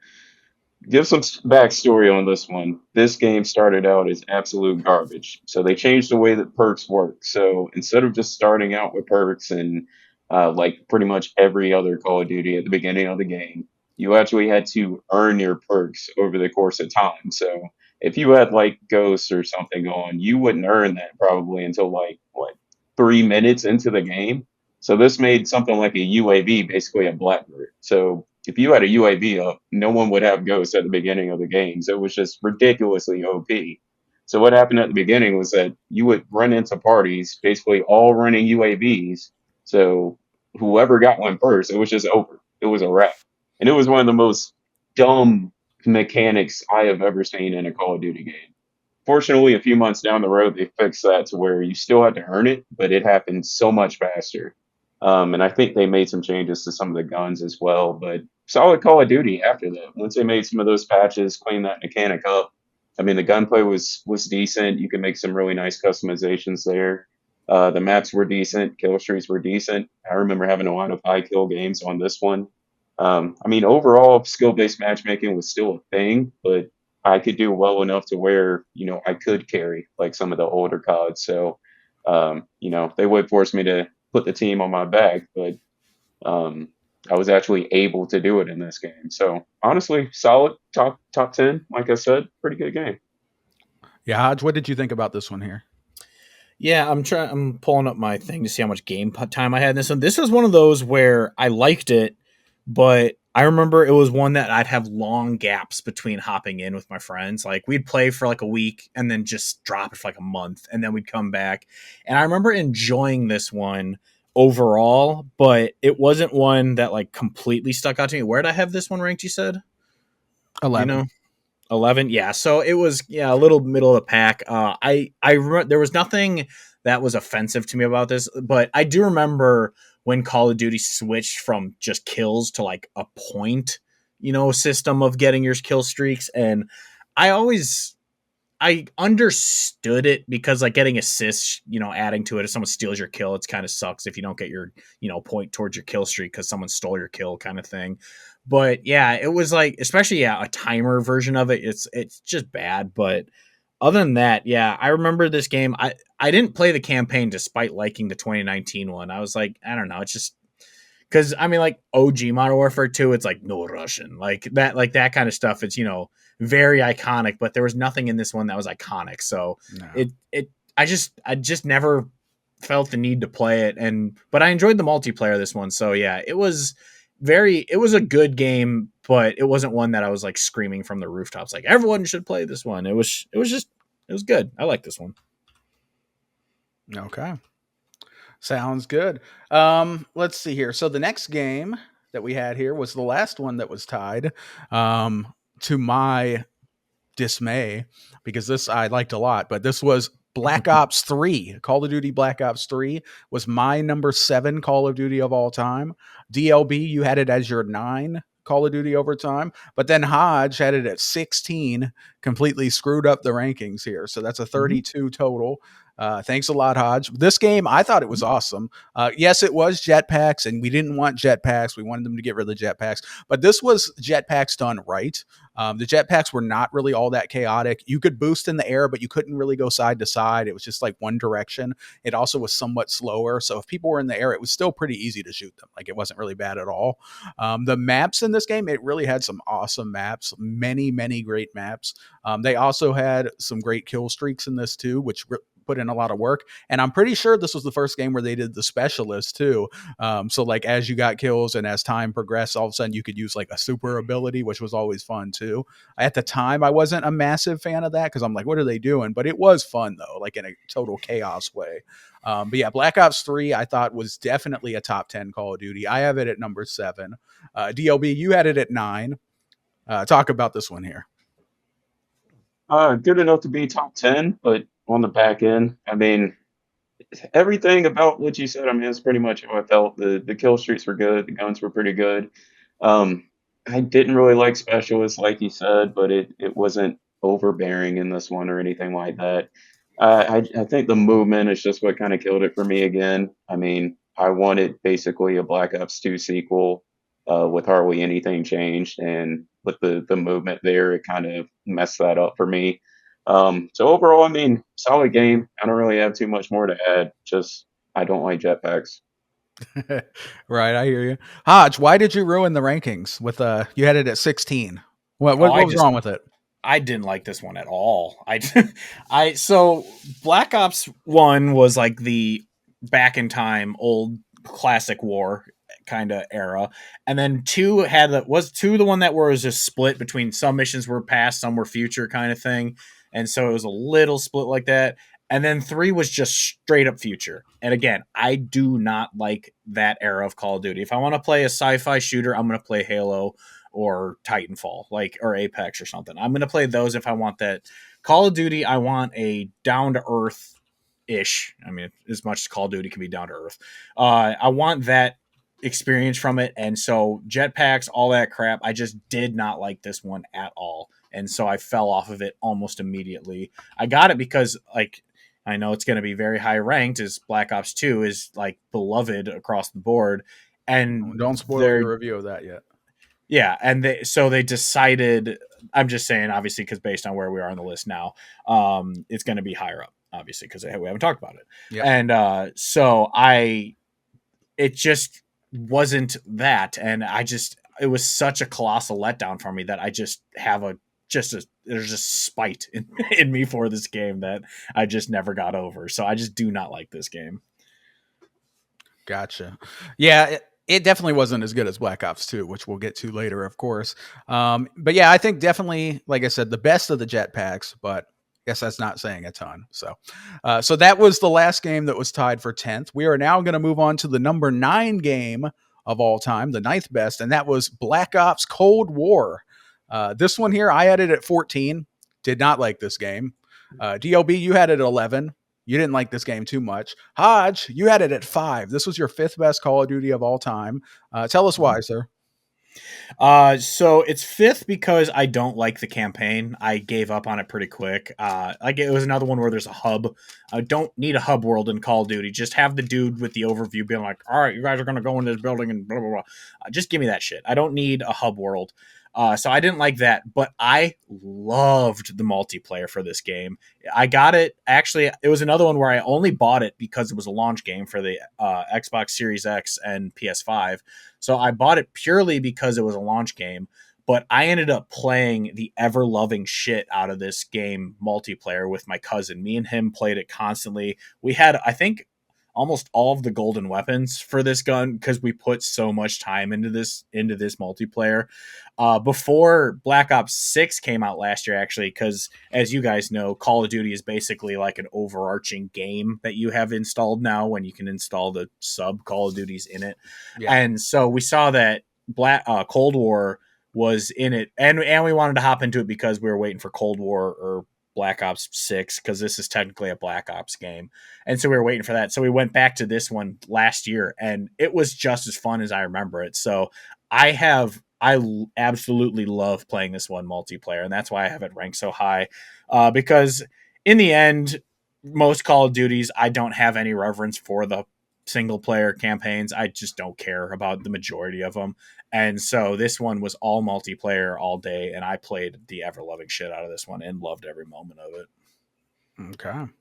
give some backstory on this one. This game started out as absolute garbage. So they changed the way that perks work. So instead of just starting out with perks and like pretty much every other Call of Duty at the beginning of the game, you actually had to earn your perks over the course of time. So if you had like Ghost or something on, you wouldn't earn that probably until like what, 3 minutes into the game. So this made something like a UAV basically a blackbird. So if you had a UAV up, no one would have ghosts at the beginning of the game. So it was just ridiculously OP. So what happened at the beginning was that you would run into parties, basically all running UAVs. So whoever got one first, it was just over. It was a wrap. And it was one of the most dumb mechanics I have ever seen in a Call of Duty game. Fortunately, a few months down the road, they fixed that to where you still had to earn it, but it happened so much faster. And I think they made some changes to some of the guns as well. But solid Call of Duty after that. Once they made some of those patches, cleaned that mechanic up. I mean, the gunplay was decent. You can make some really nice customizations there. The maps were decent. Kill streaks were decent. I remember having a lot of high kill games on this one. I mean, overall, skill based matchmaking was still a thing, but I could do well enough to where, I could carry like some of the older CODs. So, they would force me to put the team on my back, but um, I was actually able to do it in this game. So honestly, solid top 10. Like I said, pretty good game. Yeah, Hodge, what did you think about this one here? Yeah, I'm pulling up my thing to see how much game time I had in this one. This was one of those where I liked it, but I remember it was one that I'd have long gaps between hopping in with my friends. Like we'd play for like a week and then just drop it for like a month, and then we'd come back. And I remember enjoying this one overall, but it wasn't one that like completely stuck out to me. Where did I have this one ranked? You said 11. You know, 11. Yeah, so it was a little middle of the pack. There was nothing that was offensive to me about this, but I do remember when Call of Duty switched from just kills to like a point, system of getting your kill streaks, and I always I understood it because like getting assists, adding to it if someone steals your kill, it's kind of sucks if you don't get your, point towards your kill streak because someone stole your kill kind of thing. But yeah, it was like, especially a timer version of it. It's just bad. But other than that, yeah, I remember this game. I didn't play the campaign despite liking the 2019 one. I was like, I don't know, it's just because I mean, like OG Modern Warfare 2, it's like no Russian, like that kind of stuff. It's very iconic, but there was nothing in this one that was iconic. So No. I just never felt the need to play it, but I enjoyed the multiplayer of this one. So yeah, it was a good game, but it wasn't one that I was like screaming from the rooftops like everyone should play this one. It was good. I like this one. Okay. Sounds good. Let's see here. So the next game that we had here was the last one that was tied. To my dismay, because this I liked a lot, but this was Black Ops 3. Call of Duty Black Ops 3 was my number 7 Call of Duty of all time. DLB, you had it as your 9 Call of Duty over time, but then Hodge had it at 16, completely screwed up the rankings here. So that's a 32 total. Thanks a lot, Hodge. This game, I thought it was awesome. Yes, it was jetpacks, and we didn't want jetpacks. We wanted them to get rid of the jetpacks, but this was jetpacks done right. The jetpacks were not really all that chaotic. You could boost in the air, but you couldn't really go side to side. It was just like one direction. It also was somewhat slower. So if people were in the air, it was still pretty easy to shoot them. Like it wasn't really bad at all. The maps in this game, it really had some awesome maps, many, many great maps. They also had some great kill streaks in this too, which put in a lot of work. And I'm pretty sure this was the first game where they did the specialist too. So like as you got kills and as time progressed, all of a sudden you could use like a super ability, which was always fun too. At the time, I wasn't a massive fan of that because I'm like, what are they doing? But it was fun though, like in a total chaos way. But yeah, Black Ops 3, I thought was definitely a top 10 Call of Duty. I have it at number 7. DLB, you had it at 9. Talk about this one here. Good enough to be top 10, but on the back end, I mean, everything about what you said, I mean, it's pretty much how I felt. The kill streaks were good, the guns were pretty good. Um, I didn't really like specialists, like you said, but it wasn't overbearing in this one or anything like that. I think the movement is just what kind of killed it for me again. I mean, I wanted basically a Black Ops 2 sequel with hardly anything changed, and with the movement there, it kind of messed that up for me. So overall, I mean, solid game. I don't really have too much more to add. Just I don't like jetpacks. Right, I hear you. Hodge, why did you ruin the rankings with you had it at 16? What I was wrong with it? I didn't like this one at all. So Black Ops 1 was like the back in time old classic war kind of era. And then 2 was 2 the one that was just split between some missions were past, some were future kind of thing. And so it was a little split like that. And then 3 was just straight up future. And again, I do not like that era of Call of Duty. If I want to play a sci-fi shooter, I'm going to play Halo or Titanfall, or Apex or something. I'm going to play those if I want that. Call of Duty, I want a down to earth ish. I mean, as much as Call of Duty can be down to earth. I want that experience from it. And so jetpacks, all that crap, I just did not like this one at all. And so I fell off of it almost immediately. I got it because, like, I know it's going to be very high ranked, as Black Ops 2 is like beloved across the board. And don't spoil your review of that yet. Yeah, and they decided. I'm just saying, obviously, because based on where we are on the list now, it's going to be higher up, obviously, because we haven't talked about it. Yep. And so it just wasn't that, and it was such a colossal letdown for me that I just have there's just spite in me for this game that I just never got over. So I just do not like this game. Gotcha. Yeah. It definitely wasn't as good as Black Ops 2, which we'll get to later, of course. But yeah, I think definitely, like I said, the best of the jetpacks, but I guess that's not saying a ton. So that was the last game that was tied for 10th. We are now going to move on to the number 9 game of all time, the 9th best, and that was Black Ops Cold War. This one here, I had it at 14. Did not like this game. DLB, you had it at 11. You didn't like this game too much. Hodge, you had it at 5. This was your 5th best Call of Duty of all time. Tell us why, sir. So it's 5th because I don't like the campaign. I gave up on it pretty quick. It was another one where there's a hub. I don't need a hub world in Call of Duty. Just have the dude with the overview being like, all right, you guys are going to go in this building and blah, blah, blah. Just give me that shit. I don't need a hub world. So I didn't like that, but I loved the multiplayer for this game. I got it. Actually, it was another one where I only bought it because it was a launch game for the Xbox Series X and PS5. So I bought it purely because it was a launch game, but I ended up playing the ever-loving shit out of this game multiplayer with my cousin. Me and him played it constantly. We had, I think, almost all of the golden weapons for this gun because we put so much time into this multiplayer. Before Black Ops 6 came out last year, actually, because as you guys know, Call of Duty is basically like an overarching game that you have installed now when you can install the sub Call of Duties in it. Yeah. And so we saw that Cold War was in it, and we wanted to hop into it because we were waiting for Cold War or Black Ops 6, because this is technically a Black Ops game. And so we were waiting for that. So we went back to this one last year, and it was just as fun as I remember it. So I absolutely love playing this one multiplayer, and that's why I have it ranked so high. Because in the end, most Call of Duties, I don't have any reverence for the single player campaigns. I just don't care about the majority of them. And so this one was all multiplayer all day, and I played the ever-loving shit out of this one and loved every moment of it. Okay.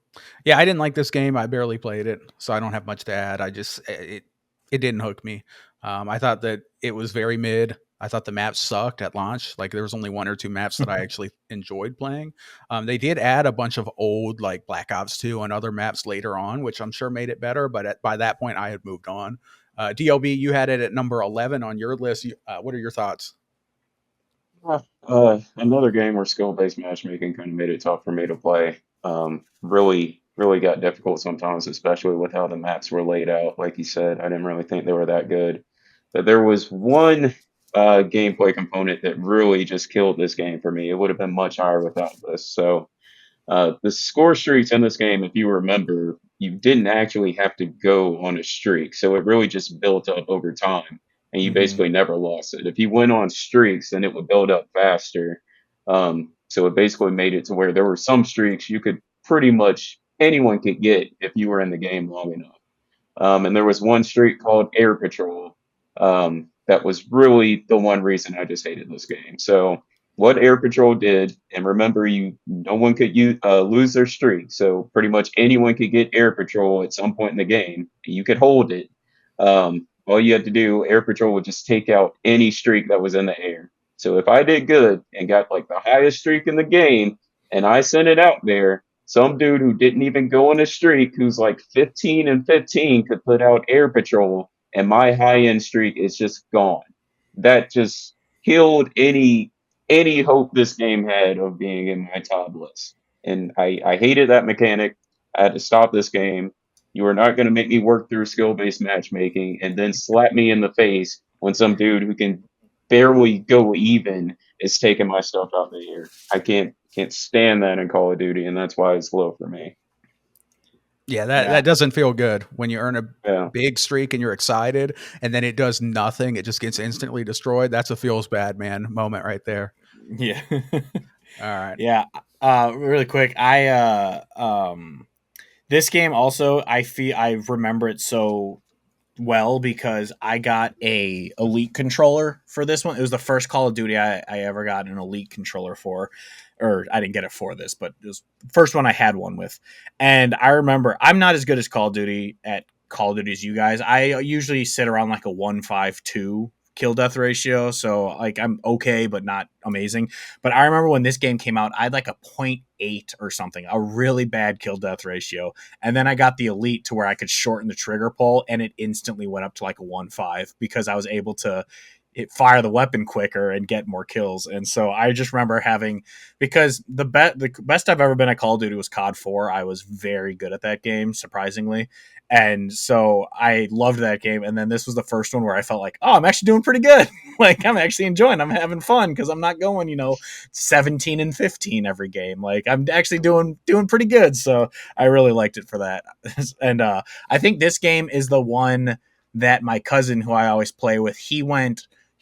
Yeah, I didn't like this game. I barely played it, so I don't have much to add. It didn't hook me. I thought that it was very mid. I thought the maps sucked at launch. Like, there was only 1 or 2 maps that I actually enjoyed playing. They did add a bunch of old, like Black Ops 2 and other maps later on, which I'm sure made it better. But by that point, I had moved on. DLB, you had it at number 11 on your list. What are your thoughts? Another game where skill-based matchmaking kind of made it tough for me to play. Really, really got difficult sometimes, especially with how the maps were laid out. Like you said, I didn't really think they were that good. But there was one gameplay component that really just killed this game for me. It would have been much higher without this. So the score streaks in this game, if you remember, you didn't actually have to go on a streak. So it really just built up over time, and you basically never lost it. If you went on streaks, then it would build up faster. So it basically made it to where there were some streaks you could pretty much anyone could get if you were in the game long enough. And there was one streak called Air Patrol. That was really the one reason I just hated this game. So what Air Patrol did, and remember, no one could lose their streak. So pretty much anyone could get Air Patrol at some point in the game. And you could hold it. All you had to do, Air Patrol would just take out any streak that was in the air. So if I did good and got like the highest streak in the game, and I sent it out there, some dude who didn't even go on a streak, who's like 15 and 15, could put out air patrol, and my high end streak is just gone. That just killed any hope this game had of being in my top list. And I hated that mechanic. I had to stop this game. You are not going to make me work through skill based matchmaking and then slap me in the face when some dude who can barely go even is taking my stuff out of the air. I can't stand that in Call of Duty, and that's why it's low for me. Yeah, that doesn't feel good when you earn a Yeah. big streak and you're excited, and then it does nothing. It just gets instantly destroyed. That's a feels bad, man moment right there. Yeah. All right. Yeah. Really quick, this game also, I remember it so well because I got a Elite controller for this one. It was the first Call of Duty I ever got an Elite controller for, or I didn't get it for this, but it was the first one I had one with. And I remember I'm not as good as Call of Duty at Call of Duty as you guys. I usually sit around like a 1.52 kill death ratio, so like I'm okay but not amazing. But I remember when this game came out, I had like a 0.8 or something, a really bad kill death ratio. And then I got the Elite to where I could shorten the trigger pull, and it instantly went up to like a 1.5 because I was able to fire the weapon quicker and get more kills. And so I just remember having, because the best I've ever been at Call of Duty was COD 4. I was very good at that game, surprisingly. And so I loved that game. And then this was the first one where I felt like, oh, I'm actually doing pretty good. Like I'm actually enjoying, I'm having fun because I'm not going, 17 and 15 every game. Like I'm actually doing pretty good. So I really liked it for that. And I think this game is the one that my cousin, who I always play with, he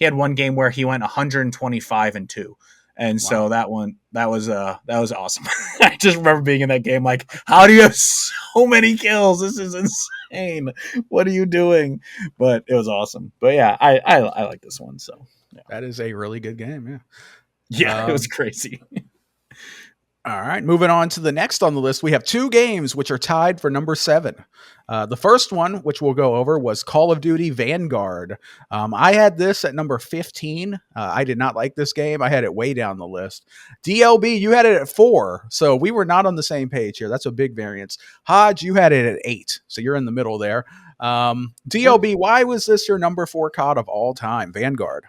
had one game where he went 125 and 2. And so that was awesome. I just remember being in that game like, how do you have so many kills? This is insane. What are you doing? But it was awesome. But yeah, I like this one. So yeah. That is a really good game. Yeah. Yeah, it was crazy. All right, moving on to the next on the list, we have two games which are tied for number 7. The first one, which we'll go over, was Call of Duty Vanguard. I had this at number 15. I did not like this game. I had it way down the list. DLB, you had it at 4, so we were not on the same page here. That's a big variance. Hodge, you had it at 8, so you're in the middle there. DLB, why was this your number 4 COD of all time, Vanguard?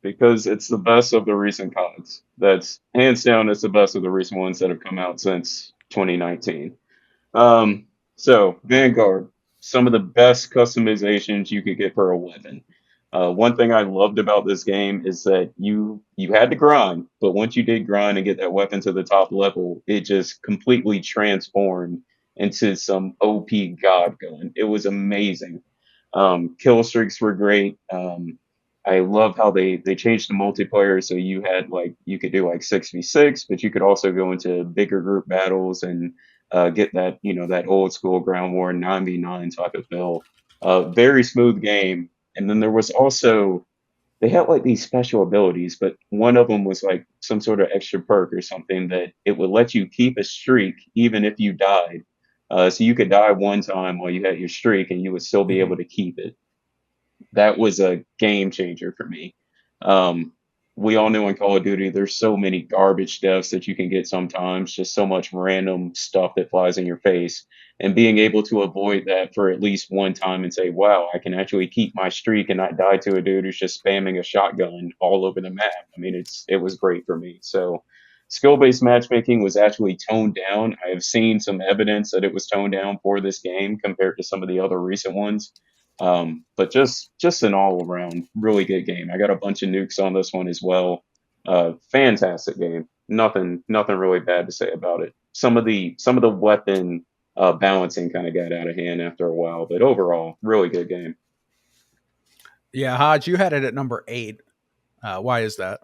Because it's the best of the recent CODs. That's hands down, it's the best of the recent ones that have come out since 2019. So Vanguard, some of the best customizations you could get for a weapon. One thing I loved about this game is that you had to grind, but once you did grind and get that weapon to the top level, it just completely transformed into some OP god gun. It was amazing. Kill streaks were great. I love how they changed the multiplayer, so you could do like 6v6, but you could also go into bigger group battles and get that that old school ground war 9v9 type of feel. Very smooth game. And then there was also, they had like these special abilities, but one of them was like some sort of extra perk or something that it would let you keep a streak even if you died. So you could die one time while you had your streak and you would still be able to keep it. That was a game changer for me. We all know in Call of Duty, there's so many garbage deaths that you can get sometimes, just so much random stuff that flies in your face. And being able to avoid that for at least one time and say, wow, I can actually keep my streak and not die to a dude who's just spamming a shotgun all over the map. I mean, it was great for me. So skill-based matchmaking was actually toned down. I have seen some evidence that it was toned down for this game compared to some of the other recent ones. But just an all around really good game. I got a bunch of nukes on this one as well. Fantastic game. Nothing really bad to say about it. Some of the weapon balancing kind of got out of hand after a while, but overall, really good game. Yeah, Hodge, you had it at number 8. Why is that?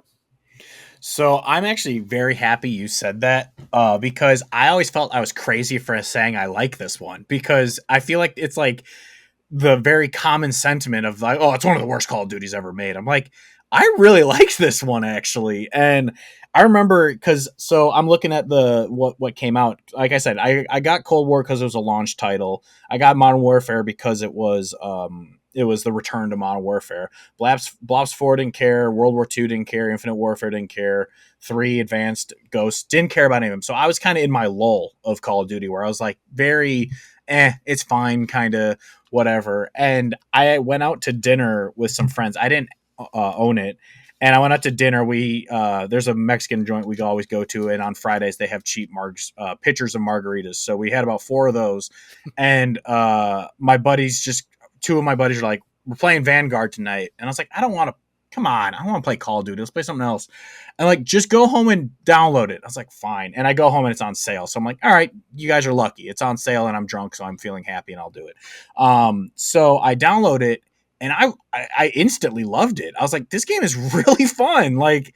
So I'm actually very happy you said that because I always felt I was crazy for saying I like this one, because I feel like it's like the very common sentiment of like, oh, it's one of the worst Call of Duties ever made. I'm like, I really liked this one actually. And I remember so I'm looking at what came out. Like I said, I got Cold War because it was a launch title. I got Modern Warfare because it was it was the return to Modern Warfare. Blobs 4 didn't care. World War II didn't care. Infinite Warfare didn't care. 3 Advanced Ghosts didn't care about any of them. So I was kind of in my lull of Call of Duty where I was like very, it's fine, kind of whatever. And I went out to dinner with some friends. I didn't own it. And I went out to dinner. We there's a Mexican joint we always go to, and on Fridays they have cheap pitchers of margaritas. So we had about 4 of those, and my buddies, two of my buddies are like, "We're playing Vanguard tonight," and I was like, "I don't want to. Come on, I don't want to play Call of Duty. Let's play something else." And like, just go home and download it. I was like, "Fine." And I go home and it's on sale. So I'm like, "All right, you guys are lucky. It's on sale, and I'm drunk, so I'm feeling happy, and I'll do it." So I download it. And I instantly loved it. I was like, this game is really fun. Like,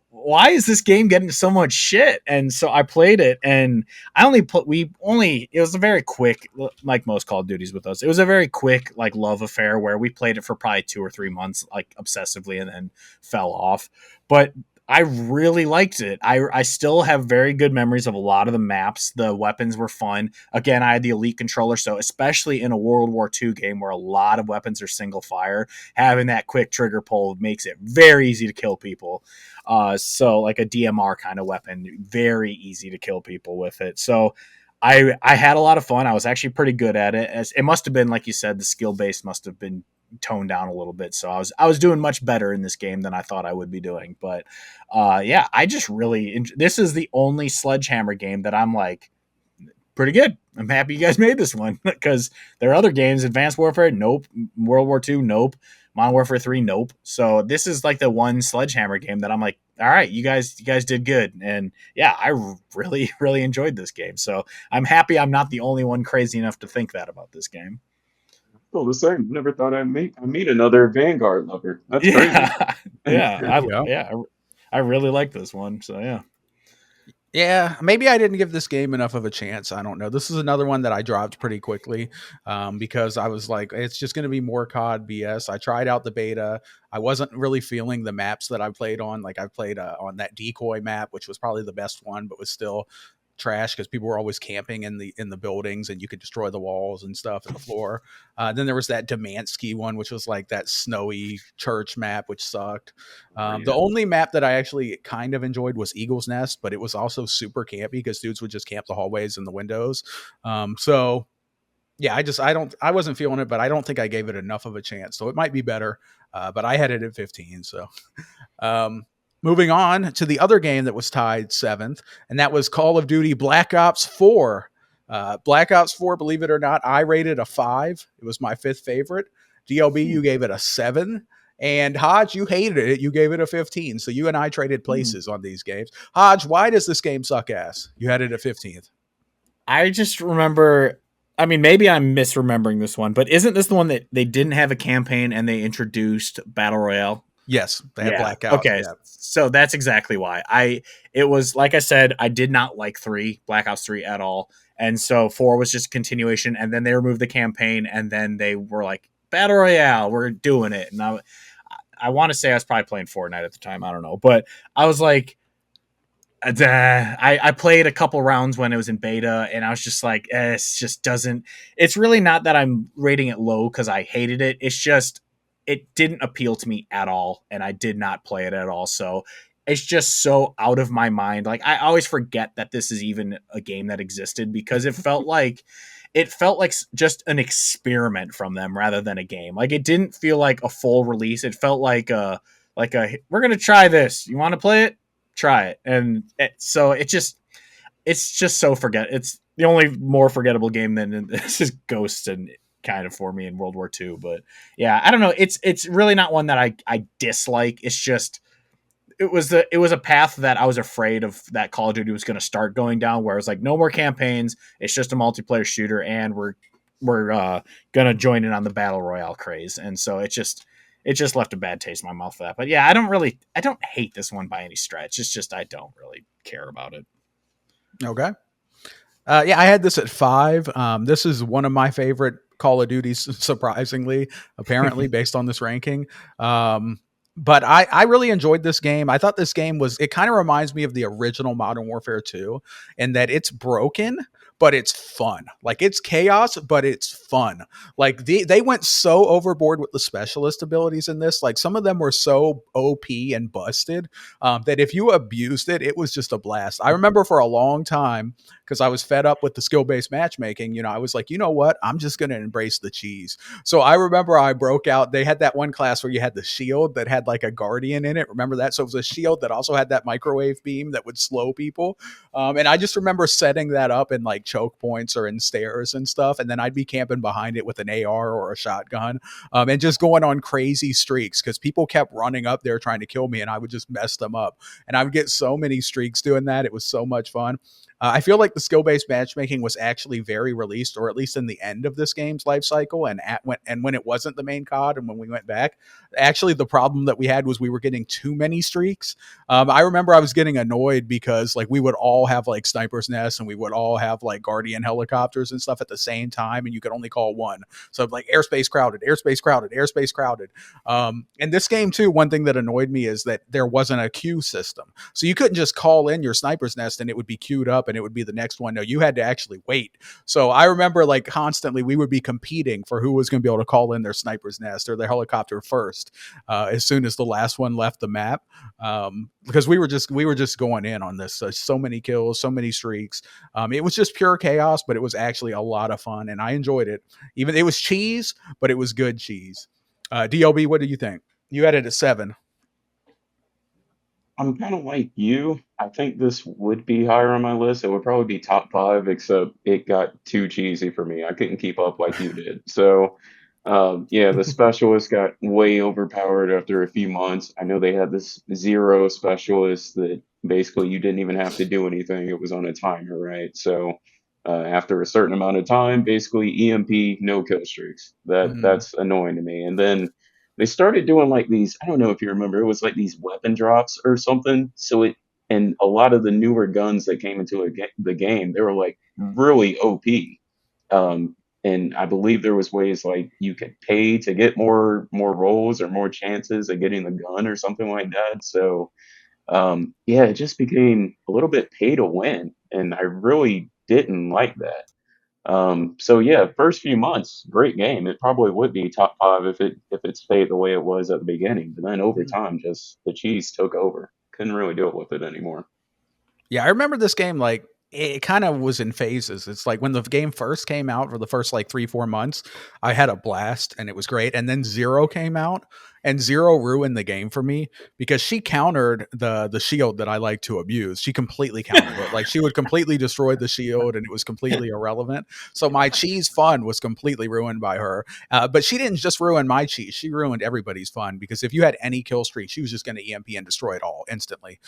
why is this game getting so much shit? And so I played it, and it was a very quick, like most Call of Duties with us, it was a very quick, like, love affair where we played it for probably 2 or 3 months, like, obsessively, and then fell off. But I really liked it. I still have very good memories of a lot of the maps. The weapons were fun. Again, I had the Elite controller, so especially in a World War II game where a lot of weapons are single fire, having that quick trigger pull makes it very easy to kill people. So like a DMR kind of weapon, very easy to kill people with it. So I had a lot of fun. I was actually pretty good at it. It must have been, like you said, the skill base must have been toned down a little bit. So I was doing much better in this game than I thought I would be doing. But yeah, I just really this is the only Sledgehammer game that I'm like, pretty good. I'm happy you guys made this one, because there are other games, Advanced Warfare, nope. World War II, nope. Modern Warfare 3, nope. So this is like the one Sledgehammer game that I'm like, all right, you guys did good. And yeah, I really, really enjoyed this game. So I'm happy I'm not the only one crazy enough to think that about this game. Well, the same. Never thought I'd meet another Vanguard lover. That's crazy. Yeah. I really like this one. So yeah. Yeah, maybe I didn't give this game enough of a chance. I don't know. This is another one that I dropped pretty quickly because I was like, it's just going to be more COD BS. I tried out the beta. I wasn't really feeling the maps that I played on. Like I played on that decoy map, which was probably the best one, but was still trash because people were always camping in the buildings and you could destroy the walls and stuff and the floor. Then there was that Demansky one, which was like that snowy church map, which sucked. The only map that I actually kind of enjoyed was Eagle's Nest, but it was also super campy because dudes would just camp the hallways and the windows. So yeah, I wasn't feeling it, but I don't think I gave it enough of a chance. So it might be better. But I had it at 15. So, moving on to the other game that was tied 7th, and that was Call of Duty Black Ops 4. Black Ops 4, believe it or not, I rated a 5. It was my 5th favorite. DLB, you gave it a 7. And Hodge, you hated it. You gave it a 15. So you and I traded places on these games. Hodge, why does this game suck ass? You had it at 15th. I just remember, I mean, maybe I'm misremembering this one, but isn't this the one that they didn't have a campaign and they introduced Battle Royale? Yes, they had Blackout. Okay, yeah. So that's exactly why. It was, like I said, I did not like Black Ops 3 at all. And so 4 was just continuation, and then they removed the campaign, and then they were like, Battle Royale, we're doing it. And I want to say I was probably playing Fortnite at the time, I don't know. But I was like, I played a couple rounds when it was in beta, and I was just like, it's really not that I'm rating it low because I hated it. It's just, it didn't appeal to me at all, and I did not play it at all. So it's just so out of my mind. Like, I always forget that this is even a game that existed because it felt like just an experiment from them rather than a game. Like, it didn't feel like a full release. It felt like a we're gonna try this. You want to play it? Try it. And so it's just so it's the only more forgettable game than this is Ghosts and kind of for me in World War II. But yeah, I don't know. It's really not one that I dislike. It's just it was a path that I was afraid of that Call of Duty was going to start going down, where it was like, no more campaigns. It's just a multiplayer shooter, and we're going to join in on the Battle Royale craze. And so it just left a bad taste in my mouth for that. But yeah, I don't hate this one by any stretch. It's just I don't really care about it. Okay. Yeah, I had this at 5. This is one of my favorite Call of Duties, surprisingly, apparently, based on this ranking. But I really enjoyed this game. I thought this game it kind of reminds me of the original Modern Warfare 2 in that it's broken, but it's fun. Like it's chaos, but it's fun. Like they went so overboard with the specialist abilities in this. Like some of them were so OP and busted that if you abused it, it was just a blast. I remember for a long time, because I was fed up with the skill based matchmaking, I was like, you know what? I'm just going to embrace the cheese. So I remember I broke out. They had that one class where you had the shield that had like a guardian in it. Remember that? So it was a shield that also had that microwave beam that would slow people. And I just remember setting that up in like choke points or in stairs and stuff. And then I'd be camping behind it with an AR or a shotgun and just going on crazy streaks because people kept running up there trying to kill me and I would just mess them up. And I would get so many streaks doing that. It was so much fun. I feel like the skill-based matchmaking was actually very released, or at least in the end of this game's life cycle, and when it wasn't the main COD, and when we went back, actually the problem that we had was we were getting too many streaks. I remember I was getting annoyed because like we would all have like sniper's nests and we would all have like guardian helicopters and stuff at the same time, and you could only call one. So like airspace crowded, airspace crowded, airspace crowded. And this game too, one thing that annoyed me is that there wasn't a queue system, so you couldn't just call in your sniper's nest and it would be queued up and it would be the next one. No, you had to actually wait. So I remember like constantly we would be competing for who was going to be able to call in their sniper's nest or their helicopter first as soon as the last one left the map, because we were just going in on this. So many kills, so many streaks. It was just pure chaos, but it was actually a lot of fun and I enjoyed it. Even it was cheese, but it was good cheese. DLB, what do you think? You had it at 7. I'm kind of like you. I think this would be higher on my list. It would probably be top five, except it got too cheesy for me. I couldn't keep up like you did. So, yeah, the specialist got way overpowered after a few months. I know they had this zero specialist that basically you didn't even have to do anything. It was on a timer, right? So, after a certain amount of time, basically EMP, no kill streaks. That's annoying to me. And then they started doing like these, I don't know if you remember, it was like these weapon drops or something. And a lot of the newer guns that came into the game, they were like really OP. And I believe there was ways like you could pay to get more rolls or more chances of getting the gun or something like that. So yeah, it just became a little bit pay to win, and I really didn't like that. So yeah, first few months, great game. It probably would be top five if it stayed the way it was at the beginning. But then over time, just the cheese took over. Couldn't really deal with it anymore. Yeah, I remember this game like it kind of was in phases. It's like when the game first came out for the first like 3-4 months, I had a blast and it was great. And then Zero came out and Zero ruined the game for me because she countered the shield that I like to abuse. She completely countered it. Like she would completely destroy the shield and it was completely irrelevant. So my cheese fun was completely ruined by her. But she didn't just ruin my cheese. She ruined everybody's fun because if you had any kill streak, she was just going to EMP and destroy it all instantly.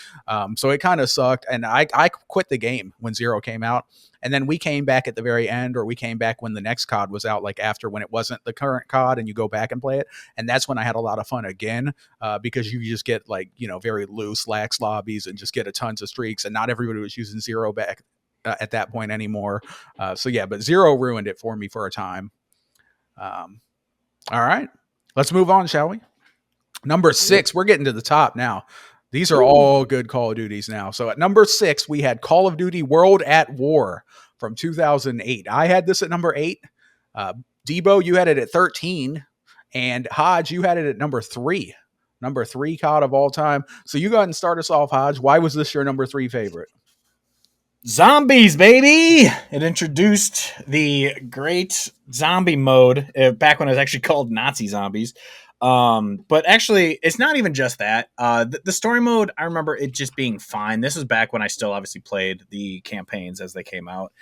So it kind of sucked. And I quit the game when Zero came out. And then we came back at the very end, or we came back when the next COD was out, like after when it wasn't the current COD and you go back and play it. And that's when I had a lot of fun again because you just get like, very loose, lax lobbies and just get a tons of streaks. And not everybody was using Zero back at that point anymore. So yeah, but Zero ruined it for me for a time. All right, let's move on, shall we? Number 6, we're getting to the top now. These are all good Call of Duties now. So at number 6, we had Call of Duty World at War from 2008. I had this at number 8. Debo, you had it at 13. And Hodge, you had it at number 3. Number 3 COD of all time. So you go ahead and start us off, Hodge. Why was this your number 3 favorite? Zombies, baby! It introduced the great zombie mode back when it was actually called Nazi Zombies. But actually, it's not even just that. The story mode, I remember it just being fine. This was back when I still obviously played the campaigns as they came out.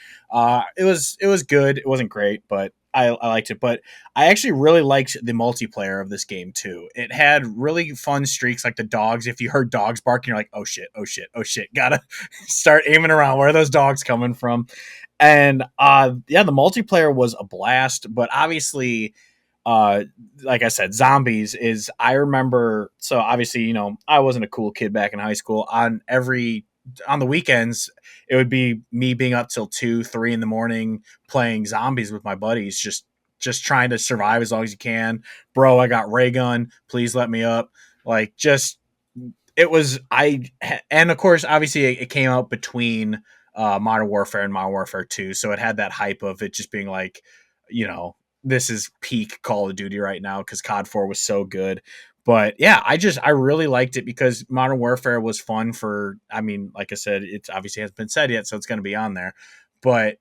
It was good. It wasn't great, but I liked it. But I actually really liked the multiplayer of this game too. It had really fun streaks, like the dogs. If you heard dogs barking, you're like, oh shit, oh shit, oh shit. Gotta start aiming around. Where are those dogs coming from? And yeah, the multiplayer was a blast. But obviously, like I said, zombies is, I remember, so obviously, I wasn't a cool kid back in high school. On the weekends, it would be me being up till 2-3 in the morning playing zombies with my buddies, just trying to survive as long as you can. Bro, I got ray gun, please let me up. Like just it was and of course obviously it came out between Modern Warfare and Modern Warfare 2, so it had that hype of it just being like, you know, this is peak Call of Duty right now because COD 4 was so good. But yeah, I really liked it because Modern Warfare was fun for, I mean, like I said, it obviously hasn't been said yet, so it's going to be on there. But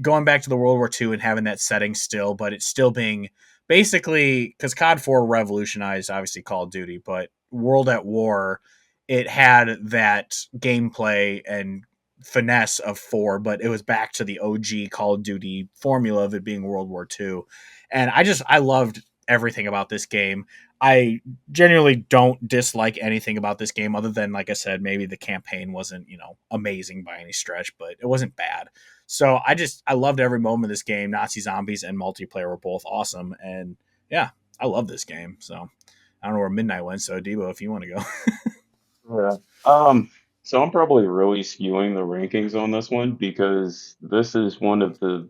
going back to the World War II and having that setting still, but it's still being basically, because COD 4 revolutionized obviously Call of Duty, but World at War, it had that gameplay and finesse of 4, but it was back to the OG Call of Duty formula of it being World War II. And I loved everything about this game. I genuinely don't dislike anything about this game other than, like I said, maybe the campaign wasn't, you know, amazing by any stretch, but it wasn't bad. So I loved every moment of this game. Nazi zombies and multiplayer were both awesome. And yeah, I love this game. So I don't know where Midnight went. So Debo, if you want to go. Yeah. So I'm probably really skewing the rankings on this one because this is one of the,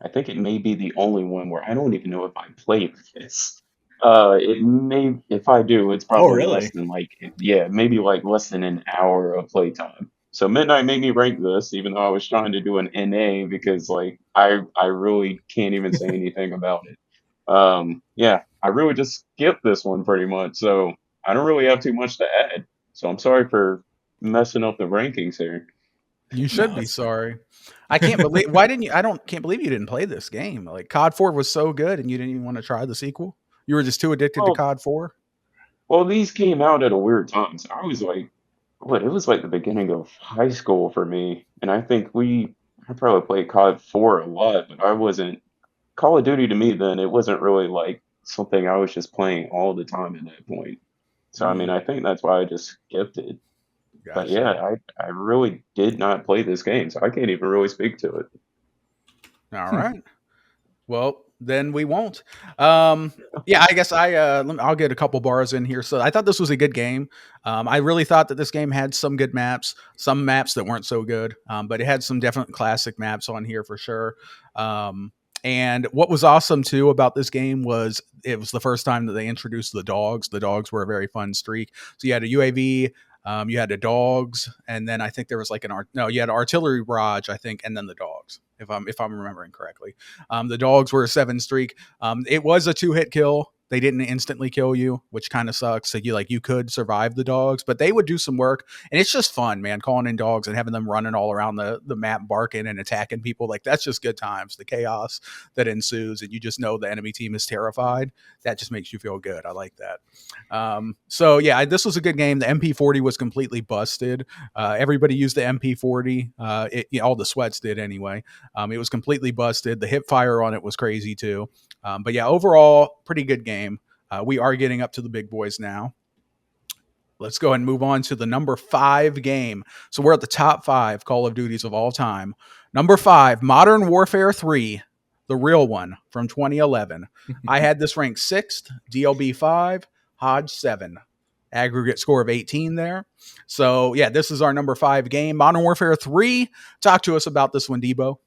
I think it may be the only one where I don't even know if I played this. It may, if I do, it's Oh, probably less really? than like, yeah, maybe like less than an hour of playtime. So Midnight made me rank this, even though I was trying to do an NA because like I really can't even say anything about it. Yeah, I really just skipped this one pretty much, so I don't really have too much to add. So I'm sorry for messing up the rankings here. You should No, be it's fine. sorry. I can't believe why didn't you? I don't can't believe you didn't play this game. Like COD 4 was so good, and you didn't even want to try the sequel. You were just too addicted to Well, COD 4. well, these came out at a weird time. So I was like, what? It was like the beginning of high school for me, and I probably played COD 4 a lot, but I wasn't Call of Duty to me then. It wasn't really like something I was just playing all the time at that point. So I mean, Mm, I think that's why I just skipped it. But yeah, gotcha. I really did not play this game, so I can't even really speak to it. All right. Well, then we won't. Yeah, I guess I'll get a couple bars in here. So I thought this was a good game. I really thought that this game had some good maps, some maps that weren't so good, but it had some definite classic maps on here for sure. And what was awesome too about this game was it was the first time that they introduced the dogs. The dogs were a very fun streak. So you had a UAV, you had the dogs, and then I think there was like you had artillery barrage, I think, and then the dogs. If I'm remembering correctly, the dogs were a 7 streak. It was a 2-hit kill. They didn't instantly kill you, which kind of sucks. So you could survive the dogs, but they would do some work, and it's just fun, man. Calling in dogs and having them running all around the map, barking and attacking people, like that's just good times. The chaos that ensues, and you just know the enemy team is terrified. That just makes you feel good. I like that. So yeah, this was a good game. The MP40 was completely busted. Everybody used the MP40. All the sweats did anyway. It was completely busted. The hip fire on it was crazy too. But yeah, overall, pretty good game. We are getting up to the big boys now. Let's go ahead and move on to the number 5 game. So we're at the top 5 Call of Duties of all time. Number 5, Modern Warfare 3, the real one from 2011. I had this ranked 6th, DLB 5, Hodge 7. Aggregate score of 18 there. So yeah, this is our number 5 game. Modern Warfare 3. Talk to us about this one, Debo.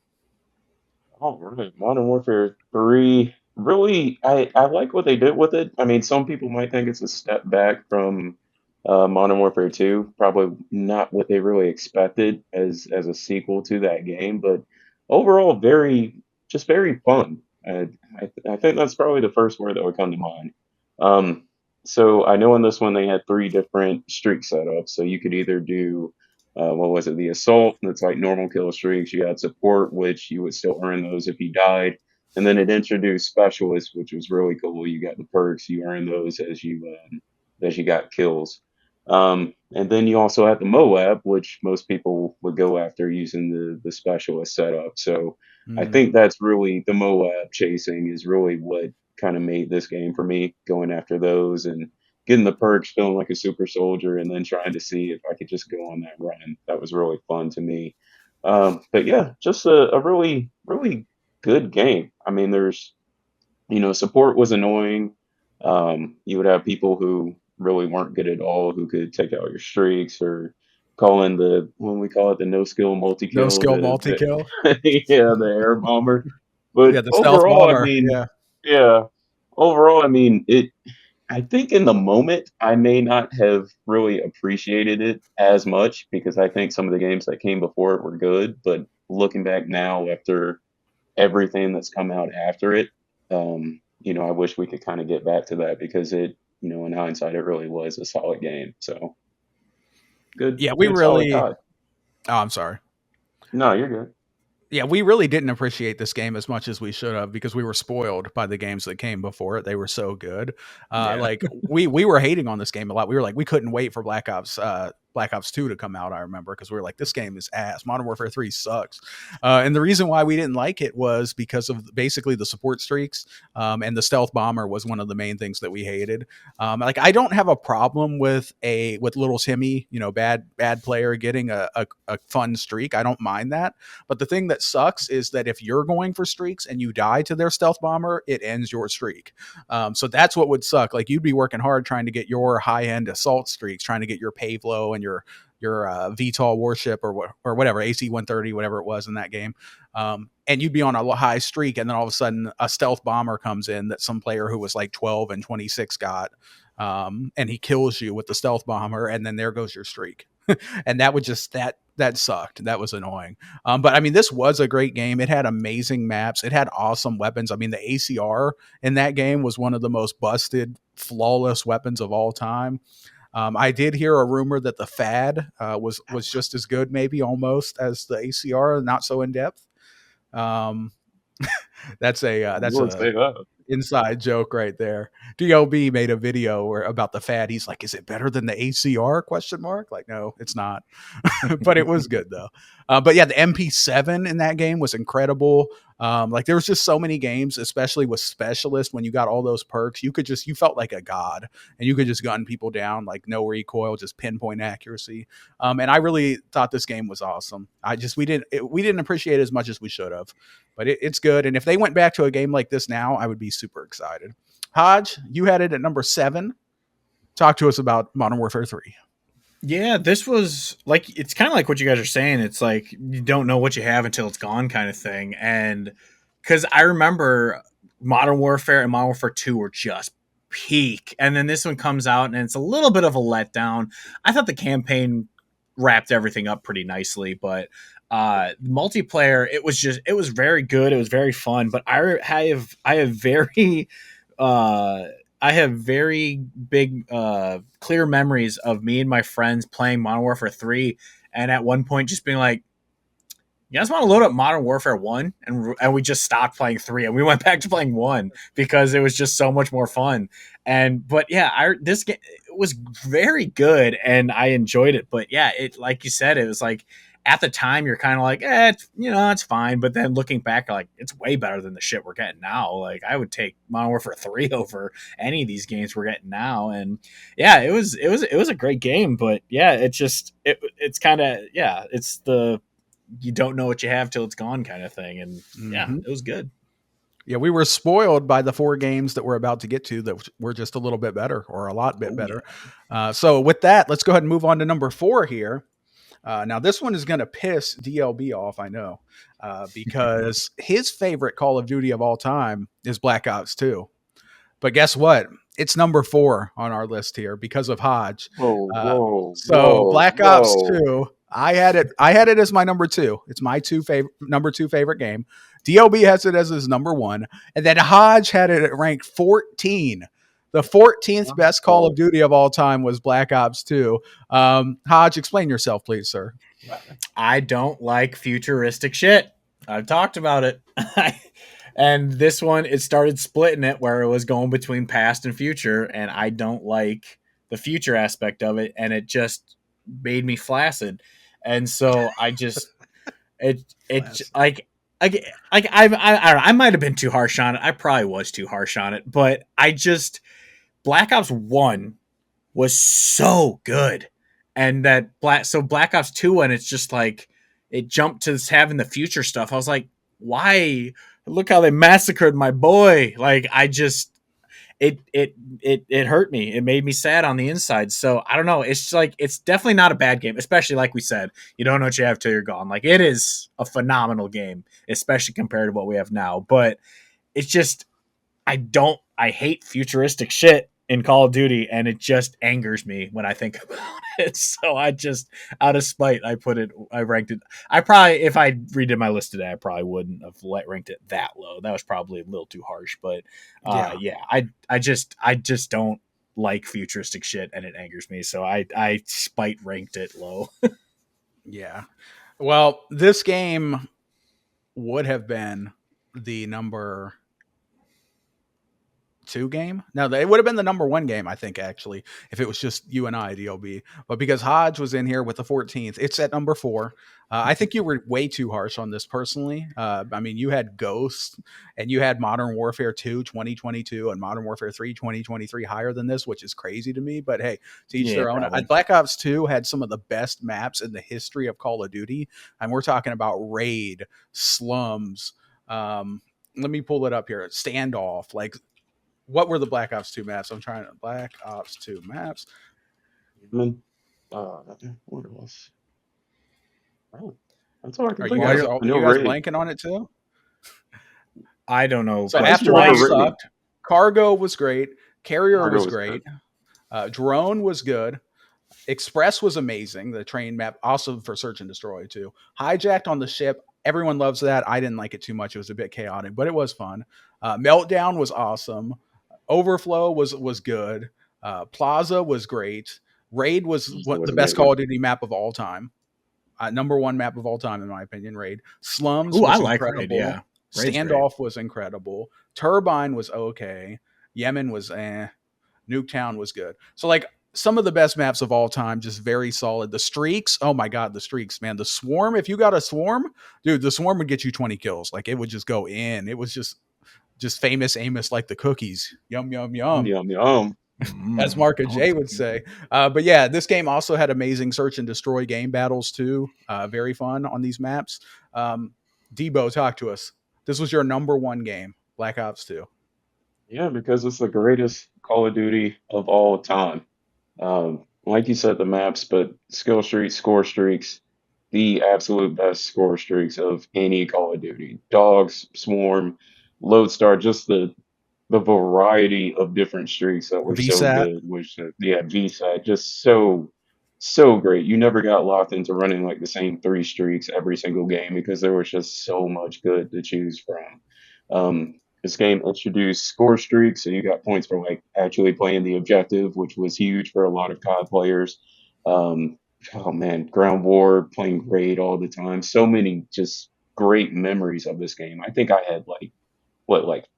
All right, Modern Warfare 3. Really, I like what they did with it. I mean, some people might think it's a step back from Modern Warfare 2. Probably not what they really expected as a sequel to that game, but overall, very fun. I think that's probably the first word that would come to mind. Um, so I know in this one they had 3 different streak setups. So you could either do what was it? The assault. That's like normal kill streaks. You had support, which you would still earn those if you died. And then it introduced specialists, which was really cool. You got the perks. You earn those as you got kills. And then you also had the Moab, which most people would go after using the specialist setup. So I Mm. think that's really the Moab chasing is really what kind of made this game for me, going after those and getting the perks, feeling like a super soldier, and then trying to see if I could just go on that run. That was really fun to me. But yeah, just a really, really good game. I mean, support was annoying. You would have people who really weren't good at all who could take out your streaks or call in when we call it the no skill multi No kill, skill multi kill. yeah, the air bomber. But Yeah, the stealth overall, I bomber. mean, Yeah. yeah, overall, I mean, I think in the moment, I may not have really appreciated it as much because I think some of the games that came before it were good. But looking back now, after everything that's come out after it, I wish we could kind of get back to that because in hindsight, it really was a solid game. So good, Yeah, we good, solid really. COD. Oh, I'm sorry. No, you're good. Yeah, we really didn't appreciate this game as much as we should have because we were spoiled by the games that came before it. They were so good. Yeah. Like we were hating on this game a lot. We were like, we couldn't wait for Black Ops 2 to come out. I remember because we were like, this game is ass. Modern Warfare 3 sucks. And the reason why we didn't like it was because of basically the support streaks. And the stealth bomber was one of the main things that we hated. Like I don't have a problem with little Timmy, bad player getting a fun streak. I don't mind that. But the thing that sucks is that if you're going for streaks and you die to their stealth bomber, it ends your streak. So that's what would suck. Like you'd be working hard trying to get your high end assault streaks, trying to get your Pavlo and your VTOL warship or whatever, AC 130, whatever it was in that game. And you'd be on a high streak, and then all of a sudden a stealth bomber comes in that some player who was like 12 and 26 got, and he kills you with the stealth bomber, and then there goes your streak. And that would just that sucked. That was annoying. But I mean, this was a great game. It had amazing maps. It had awesome weapons. I mean, the ACR in that game was one of the most busted, flawless weapons of all time. I did hear a rumor that the FAD was just as good, maybe almost as the ACR, not so in depth. Um, that's a inside joke right there. DLB made a video about the FAD. He's like, "Is it better than the ACR?" Question mark. Like, no, it's not. But it was good though. But yeah, the MP7 in that game was incredible. Like there was just so many games, especially with Specialist, when you got all those perks, you felt like a god, and you could just gun people down like no recoil, just pinpoint accuracy. And I really thought this game was awesome. We didn't appreciate it as much as we should have, but it's good. And if they went back to a game like this now, I would be super excited. Hodge, you had it at number 7. Talk to us about Modern Warfare 3. Yeah, this was like, it's kind of like what you guys are saying. It's like you don't know what you have until it's gone kind of thing. And because I remember Modern Warfare and Modern Warfare 2 were just peak. And then this one comes out and it's a little bit of a letdown. I thought the campaign wrapped everything up pretty nicely, but multiplayer, it was very good. It was very fun, but I have very big, clear memories of me and my friends playing Modern Warfare 3, and at one point just being like, "You guys want to load up Modern Warfare 1?" And we just stopped playing 3, and we went back to playing 1 because it was just so much more fun. But yeah, this game was very good, and I enjoyed it. But yeah, it, like you said, it was like, at the time you're kind of like, it's fine. But then looking back, like, it's way better than the shit we're getting now. Like, I would take Modern Warfare 3 over any of these games we're getting now. And yeah, it was a great game. But yeah, it's kind of, yeah, it's the, you don't know what you have till it's gone kind of thing. And yeah, it was good. Yeah, we were spoiled by the 4 games that we're about to get to that were just a little bit better, or a lot bit better. Yeah. So with that, let's go ahead and move on to number 4 here. Now, this one is going to piss DLB off, I know, because his favorite Call of Duty of all time is Black Ops 2. But guess what? It's number 4 on our list here because of Hodge. Black Ops 2, I had it as my number 2. It's my number 2 favorite game. DLB has it as his number 1. And then Hodge had it at rank 14. The 14th best Call of Duty of all time was Black Ops 2. Hodge, explain yourself, please, sir. I don't like futuristic shit. I've talked about it. And this one, it started splitting it where it was going between past and future, and I don't like the future aspect of it, and it just made me flaccid. And so I just I don't know, I might have been too harsh on it. I probably was too harsh on it, but Black Ops 1 was so good. And Black Ops 2, when it's just like, it jumped to having the future stuff. I was like, why? Look how they massacred my boy. Like, it hurt me. It made me sad on the inside. So I don't know. It's like, it's definitely not a bad game, especially like we said, you don't know what you have till you're gone. Like, it is a phenomenal game, especially compared to what we have now. But it's just, I hate futuristic shit. in Call of Duty, and it just angers me when I think about it. So I just, out of spite, I ranked it. I probably, if I redid my list today, I probably wouldn't have ranked it that low. That was probably a little too harsh, but I just don't like futuristic shit, and it angers me. So I spite ranked it low. Yeah. Well, this game would have been the number 2 game. No, it would have been the number 1 game, I think, actually, if it was just you and I, DLB. But because Hodge was in here with the 14th, it's at number 4. I think you were way too harsh on this personally. I mean, you had Ghost and you had Modern Warfare 2 2022 and Modern Warfare 3 2023 higher than this, which is crazy to me. But hey, to each their own. Probably. Black Ops 2 had some of the best maps in the history of Call of Duty. And we're talking about Raid, Slums. Let me pull it up here. Standoff. Like, what were the Black Ops 2 maps? I'm trying to Black Ops 2 maps. What it was? Oh, that's all I can Are think you guys, of. you guys blanking on it too? I don't know. So Afterlife sucked. Cargo was great. Carrier was great. Drone was good. Express was amazing. The train map, also for Search and Destroy too. Hijacked on the ship. Everyone loves that. I didn't like it too much. It was a bit chaotic, but it was fun. Meltdown was awesome. Overflow was good. Plaza was great. Raid was the best Call of Duty map of all time. Number 1 map of all time, in my opinion. Raid. Slums was incredible. Raid, yeah. Standoff was incredible. Turbine was okay. Yemen was Nuketown was good. So like some of the best maps of all time, just very solid. The streaks, oh my god, the streaks, man. The swarm, if you got a swarm, dude, the swarm would get you 20 kills. Like it would just go in. It was just famous Amos like the cookies. Yum yum yum. Yum yum. As Marka J would say. But yeah, this game also had amazing search and destroy game battles too. Very fun on these maps. Debo, talk to us. This was your number 1 game, Black Ops 2. Yeah, because it's the greatest Call of Duty of all time. Like you said, the maps, but skill streaks, score streaks, the absolute best score streaks of any Call of Duty. Dogs, Swarm, Lodestar, just the variety of different streaks that were so good. Which VSAT, just so great. You never got locked into running like the same 3 streaks every single game because there was just so much good to choose from. This game introduced score streaks, so you got points for like actually playing the objective, which was huge for a lot of COD players. Oh man, Ground War, playing Raid all the time. So many just great memories of this game. I think I had like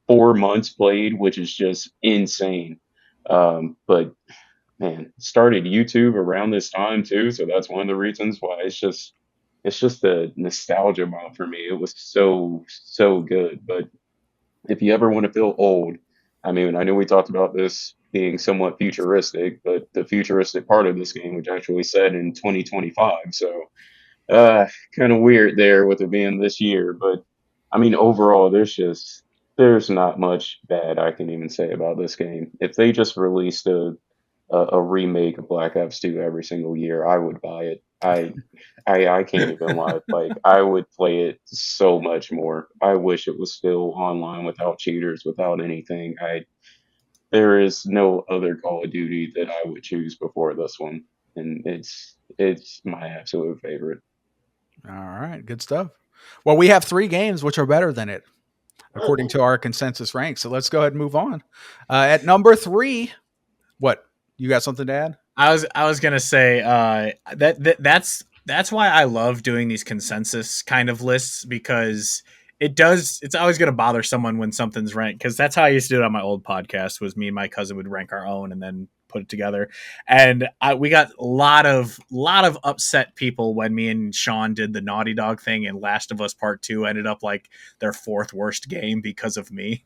4 months played, which is just insane. But man, started YouTube around this time too, so that's one of the reasons why it's just the nostalgia bomb for me. It was so good. But if you ever want to feel old, I mean, I know we talked about this being somewhat futuristic, but the futuristic part of this game was actually set in 2025. So kind of weird there with it being this year. But I mean, overall, there's not much bad I can even say about this game. If they just released a remake of Black Ops 2 every single year, I would buy it. I can't even lie. Like I would play it so much more. I wish it was still online without cheaters, without anything. There is no other Call of Duty that I would choose before this one, and it's my absolute favorite. All right, good stuff. Well, we have 3 games which are better than it, according to our consensus rank. So let's go ahead and move on. At number 3, what? You got something to add? I was gonna say that's why I love doing these consensus kind of lists, because it's always gonna bother someone when something's ranked, because that's how I used to do it on my old podcast. Was me and my cousin would rank our own and then put it together, and we got a lot of upset people when me and Sean did the Naughty Dog thing, and Last of Us Part 2 ended up like their 4th worst game because of me.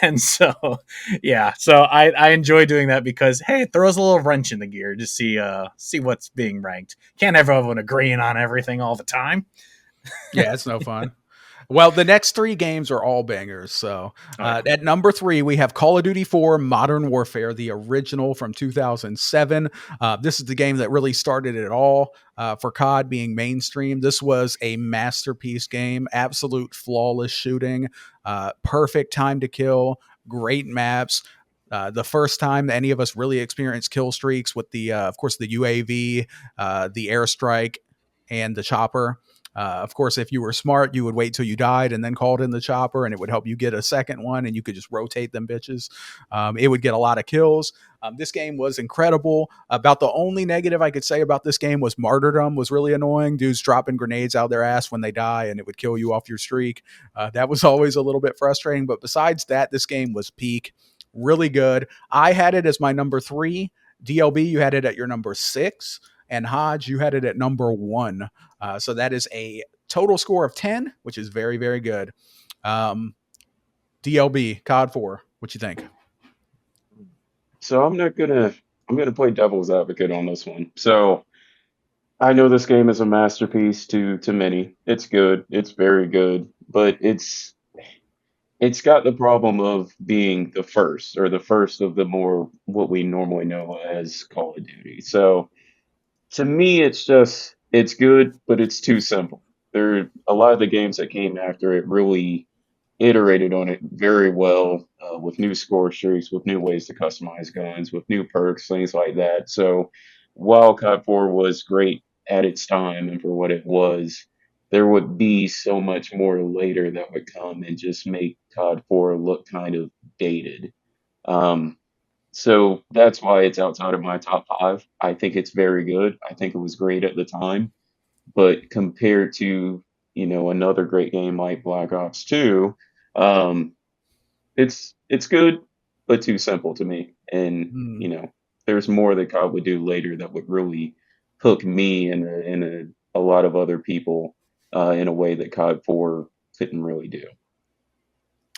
And so yeah, so I enjoy doing that because hey, it throws a little wrench in the gear to see what's being ranked. Can't have everyone agreeing on everything all the time. Yeah, it's no fun. Well, the next 3 games are all bangers. So at number 3, we have Call of Duty 4 Modern Warfare, the original from 2007. This is the game that really started it all for COD being mainstream. This was a masterpiece game, absolute flawless shooting, perfect time to kill, great maps. The first time any of us really experienced kill streaks with the, of course, the UAV, the airstrike, and the chopper. Of course, if you were smart, you would wait till you died and then called in the chopper, and it would help you get a second one, and you could just rotate them bitches. It would get a lot of kills. This game was incredible. About the only negative I could say about this game was martyrdom was really annoying. Dudes dropping grenades out their ass when they die, and it would kill you off your streak. That was always a little bit frustrating. But besides that, this game was peak. Really good. I had it as my number 3. DLB, you had it at your number 6. And Hodge, you had it at number 1. So that is a total score of 10, which is very, very good. DLB, COD 4, what you think? So I'm gonna play devil's advocate on this one. So I know this game is a masterpiece to many. It's good. It's very good, but it's got the problem of being the first, or the first of the more what we normally know as Call of Duty. So to me, it's good, but it's too simple. There a lot of the games that came after it really iterated on it very well, with new score streaks, with new ways to customize guns, with new perks, things like that. So while COD 4 was great at its time and for what it was, there would be so much more later that would come and just make COD 4 look kind of dated. Um, so that's why it's outside of my top 5. I think it's very good. I think it was great at the time, but compared to, another great game like Black Ops 2, um, it's good, but too simple to me. And there's more that COD would do later that would really hook me and a lot of other people, in a way that COD 4 couldn't really do.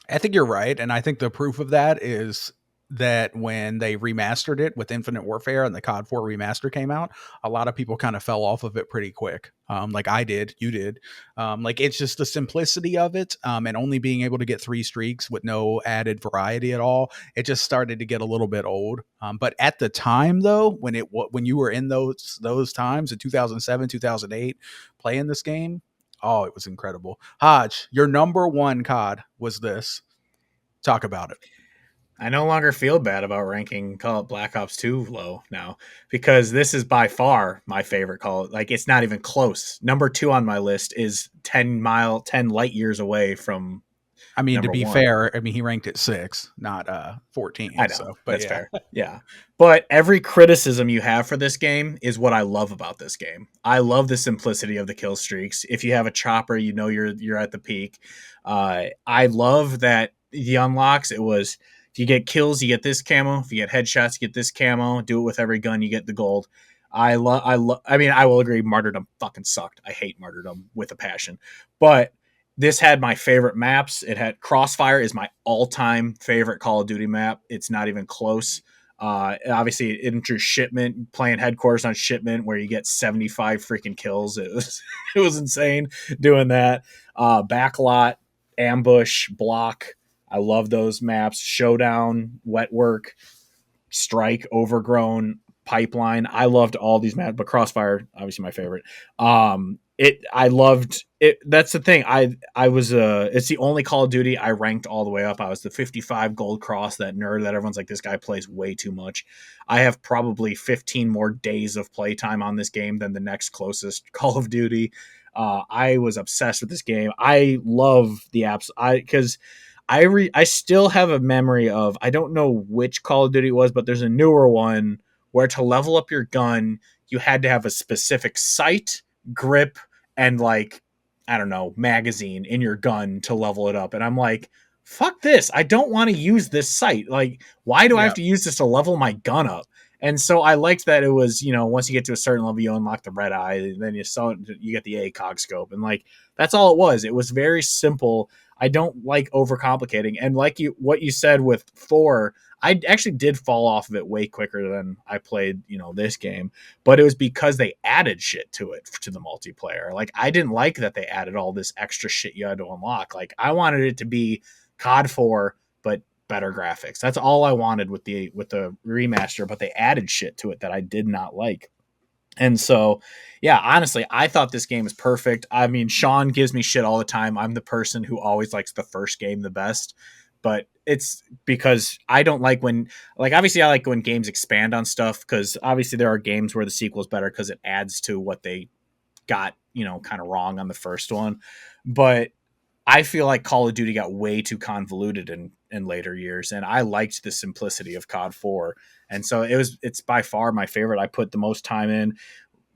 I think you're right. And I think the proof of that is that when they remastered it with Infinite Warfare and the COD 4 remaster came out, a lot of people kind of fell off of it pretty quick. Like I did, you did. Like it's just the simplicity of it, and only being able to get 3 streaks with no added variety at all. It just started to get a little bit old. But at the time, though, when you were in those times in 2007, 2008, playing this game, oh, it was incredible. Hodge, your number 1 COD was this. Talk about it. I no longer feel bad about ranking Call of Black Ops 2 low now, because this is by far my favorite Call. Like, it's not even close. Number 2 on my list is 10 light years away from. I mean, to number be 1. fair, I mean, he ranked it 6, not 14. I know, so, but that's yeah. fair. Yeah. But every criticism you have for this game is what I love about this game. I love the simplicity of the kill streaks. If you have a chopper, you're at the peak. I love that the unlocks, it was, if you get kills, you get this camo. If you get headshots, you get this camo. Do it with every gun, you get the gold. I mean, I will agree, Martyrdom fucking sucked. I hate Martyrdom with a passion. But this had my favorite maps. It had Crossfire is my all-time favorite Call of Duty map. It's not even close. Obviously, it introduced Shipment, playing Headquarters on Shipment, where you get 75 freaking kills. It was insane doing that. Backlot, Ambush, Block. I love those maps. Showdown, Wet Work, Strike, Overgrown, Pipeline. I loved all these maps, but Crossfire, obviously my favorite. I loved it. That's the thing. I was it's the only Call of Duty I ranked all the way up. I was the 55 gold cross, that nerd that everyone's like, this guy plays way too much. I have probably 15 more days of playtime on this game than the next closest Call of Duty. I was obsessed with this game. I love the apps. Because I still have a memory of, I don't know which Call of Duty it was, but there's a newer one where to level up your gun, you had to have a specific sight, grip, and like, I don't know, magazine in your gun to level it up. And I'm like, fuck this. I don't want to use this sight. Like, why do I have to use this to level my gun up? And so I liked that it was, once you get to a certain level, you unlock the red eye, then you get the ACOG scope. And like, that's all it was. It was very simple. I don't like overcomplicating. And like what you said with 4, I actually did fall off of it way quicker than I played, this game. But it was because they added shit to it, to the multiplayer. Like, I didn't like that they added all this extra shit you had to unlock. Like, I wanted it to be COD 4, but better graphics. That's all I wanted with the remaster. But they added shit to it that I did not like. And so, yeah, honestly, I thought this game is perfect. I mean, Sean gives me shit all the time. I'm the person who always likes the first game the best. but it's because I don't like when, like, obviously I like when games expand on stuff, because obviously there are games where the sequel is better because it adds to what they got, kind of wrong on the first one. But I feel like Call of Duty got way too convoluted in later years, and I liked the simplicity of COD 4. And so it's by far my favorite. I put the most time in.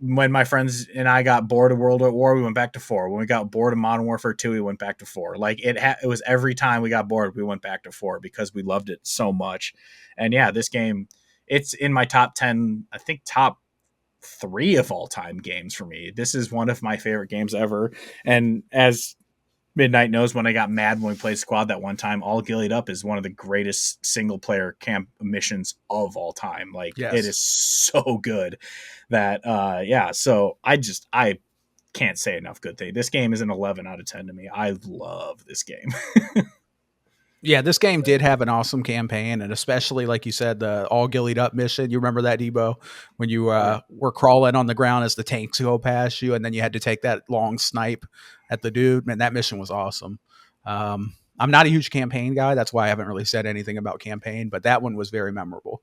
When my friends and I got bored of World at War, we went back to 4. When we got bored of Modern Warfare 2, we went back to 4. Like it was every time we got bored, we went back to 4 because we loved it so much. And yeah, this game, it's in my top 10, I think top 3 of all time games for me. This is one of my favorite games ever. And as Midnight knows, when I got mad when we played squad that one time, All Gillied Up is one of the greatest single player camp missions of all time. Like It is so good that so I can't say enough good thing. This game is an 11 out of 10 to me. I love this game. Yeah, this game did have an awesome campaign, and especially, like you said, the All Gillied Up mission. You remember that, Debo? When you were crawling on the ground as the tanks go past you, and then you had to take that long snipe at the dude. Man, that mission was awesome. I'm not a huge campaign guy. That's why I haven't really said anything about campaign, but that one was very memorable,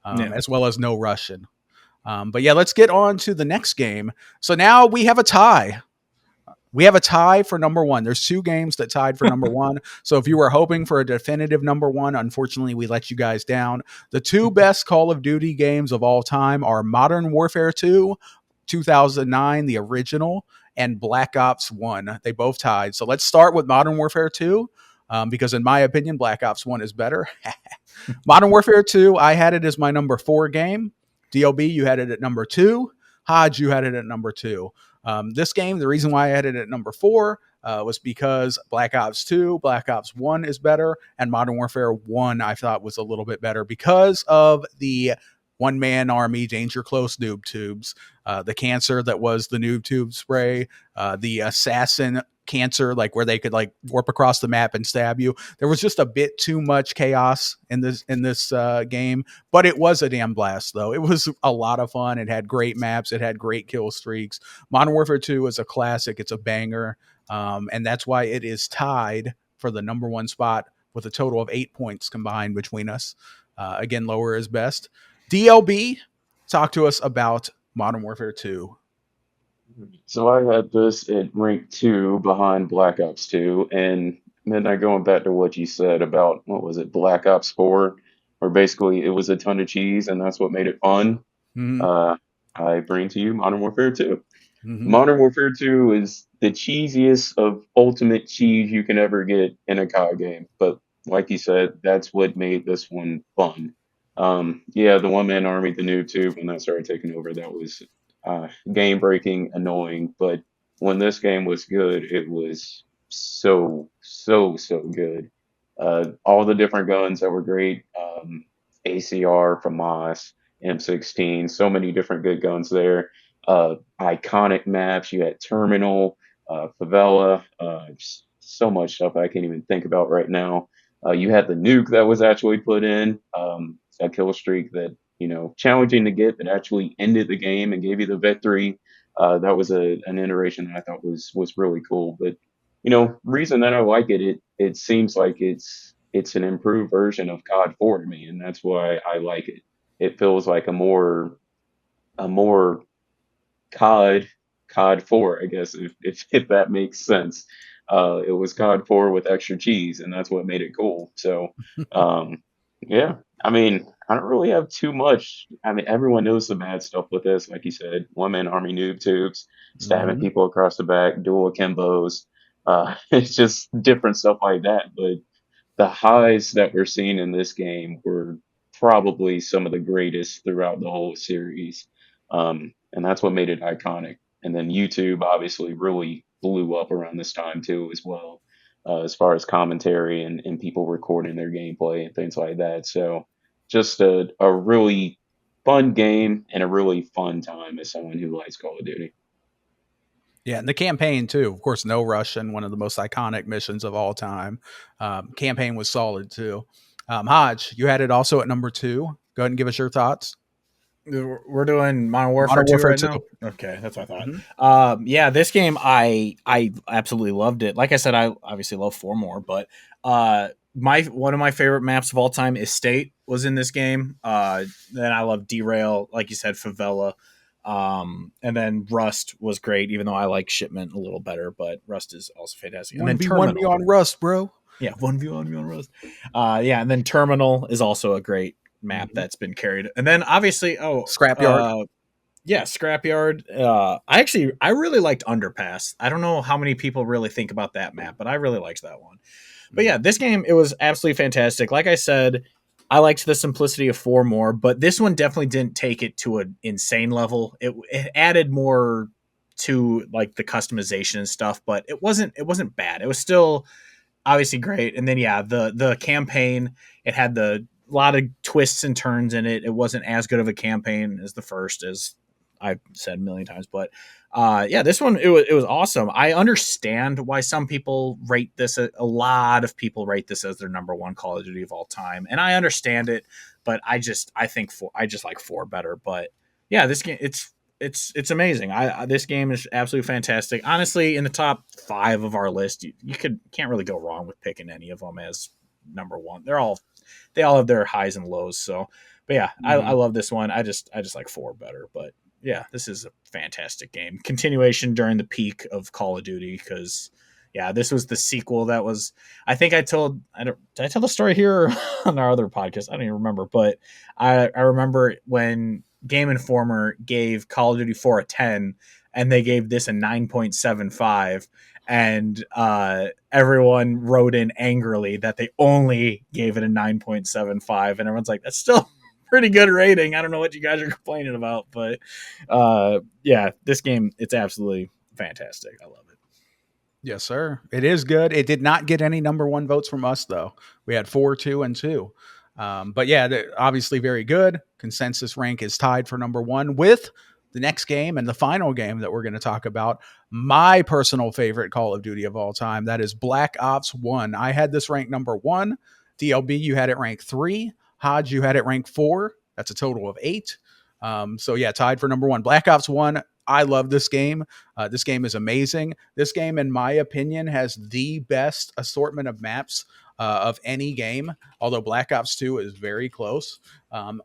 as well as No Russian. But yeah, let's get on to the next game. So now we have a tie. We have a tie for number 1. There's 2 games that tied for number 1. So if you were hoping for a definitive number 1, unfortunately, we let you guys down. The 2 best Call of Duty games of all time are Modern Warfare 2, 2009, the original, and Black Ops 1. They both tied. So let's start with Modern Warfare 2, because in my opinion, Black Ops 1 is better. Modern Warfare 2, I had it as my number 4 game. DLB, you had it at number 2. Hodge, you had it at number 2. This game, the reason why I had it at number 4 was because Black Ops 2, Black Ops 1 is better, and Modern Warfare 1 I thought was a little bit better because of the one-man army danger close noob tubes, the cancer that was the noob tube spray, the assassin cancer, like where they could like warp across the map and stab you. There was just a bit too much chaos in this game, but it was a damn blast though. It was a lot of fun. It had great maps. It had great kill streaks. Modern Warfare 2 is a classic. It's a banger. And that's why it is tied for the number 1 spot with a total of 8 points combined between us. Again, lower is best. DLB, talk to us about Modern Warfare 2. So I had this at rank 2 behind Black Ops 2, and Midnight, going back to what you said about, what was it, Black Ops 4, where basically it was a ton of cheese and that's what made it fun. Mm-hmm. I bring to you Modern Warfare 2. Mm-hmm. Modern Warfare 2 is the cheesiest of ultimate cheese you can ever get in a COD game, but like you said, that's what made this one fun. The one-man army, the noob tube, when that started taking over, that was game breaking, annoying. But when this game was good, it was so good. All the different guns that were great. ACR from Moss, M16, so many different good guns there. Iconic maps. You had Terminal, Favela, so much stuff I can't even think about right now. You had the nuke that was actually put in, that kill streak that, challenging to get, but actually ended the game and gave you the victory. That was an iteration that I thought was really cool. But reason that I like it seems like it's an improved version of COD 4 to me, and that's why I like it. It feels like a more COD 4, I guess, if that makes sense. It was COD 4 with extra cheese, and that's what made it cool. So, yeah, I mean, I don't really have too much. I mean, everyone knows the bad stuff with this, like you said, one-man army noob tubes, stabbing people across the back, dual akimbos. It's just different stuff like that. But the highs that we're seeing in this game were probably some of the greatest throughout the whole series. And that's what made it iconic. And then YouTube obviously really blew up around this time too, as well, as far as commentary and people recording their gameplay and things like that. So just a really fun game and a really fun time as someone who likes Call of Duty. Yeah, and the campaign too. Of course, No Russian, one of the most iconic missions of all time. Campaign was solid too. Hodge, you had it also at number 2. Go ahead and give us your thoughts. We're doing Modern Warfare 2 right now? Okay, that's what I thought. Mm-hmm. This game, I absolutely loved it. Like I said, I obviously love 4 more, but one of my favorite maps of all time, Estate, was in this game. Then I love Derail, like you said, Favela. And then Rust was great, even though I like Shipment a little better, but Rust is also fantastic. And then 1v1 me Terminal. on Rust, bro. Yeah, 1v1 me on Rust. And then Terminal is also a great map that's been carried. And then obviously, Scrapyard. Scrapyard. I really liked Underpass. I don't know how many people really think about that map, but I really liked that one. But yeah, this game, it was absolutely fantastic. Like I said, I liked the simplicity of 4 more, but this one definitely didn't take it to an insane level. It added more to like the customization and stuff, but it wasn't bad. It was still obviously great. And then the campaign, it had a lot of twists and turns in it. It wasn't as good of a campaign as the first, as I've said a million times, but this one, it was awesome. I understand why some people rate this. A lot of people rate this as their number one Call of Duty of all time, and I understand it. But I just like 4 better. But yeah, this game, it's amazing. This game is absolutely fantastic. Honestly, in the top 5 of our list, you can't really go wrong with picking any of them as number one. They all have their highs and lows. So, but yeah, I love this one. I just like 4 better. But yeah, this is a fantastic game. Continuation during the peak of Call of Duty, because this was the sequel that was. I think did I tell the story here on our other podcast? I don't even remember, but I remember when Game Informer gave Call of Duty 4 a 10, and they gave this a 9.75, and everyone wrote in angrily that they only gave it a 9.75, and everyone's like, that's still pretty good rating. I don't know what you guys are complaining about, but this game, it's absolutely fantastic. I love it. Yes, sir. It is good. It did not get any number 1 votes from us, though. We had 4, 2, and 2. But yeah, obviously very good. Consensus rank is tied for number 1 with the next game and the final game that we're going to talk about. My personal favorite Call of Duty of all time. That is Black Ops 1. I had this ranked number 1. DLB, you had it ranked 3. Hodge, you had it ranked 4. That's a total of 8. Tied for number 1. Black Ops 1. I love this game. This game is amazing. This game, in my opinion, has the best assortment of maps of any game, although Black Ops 2 is very close.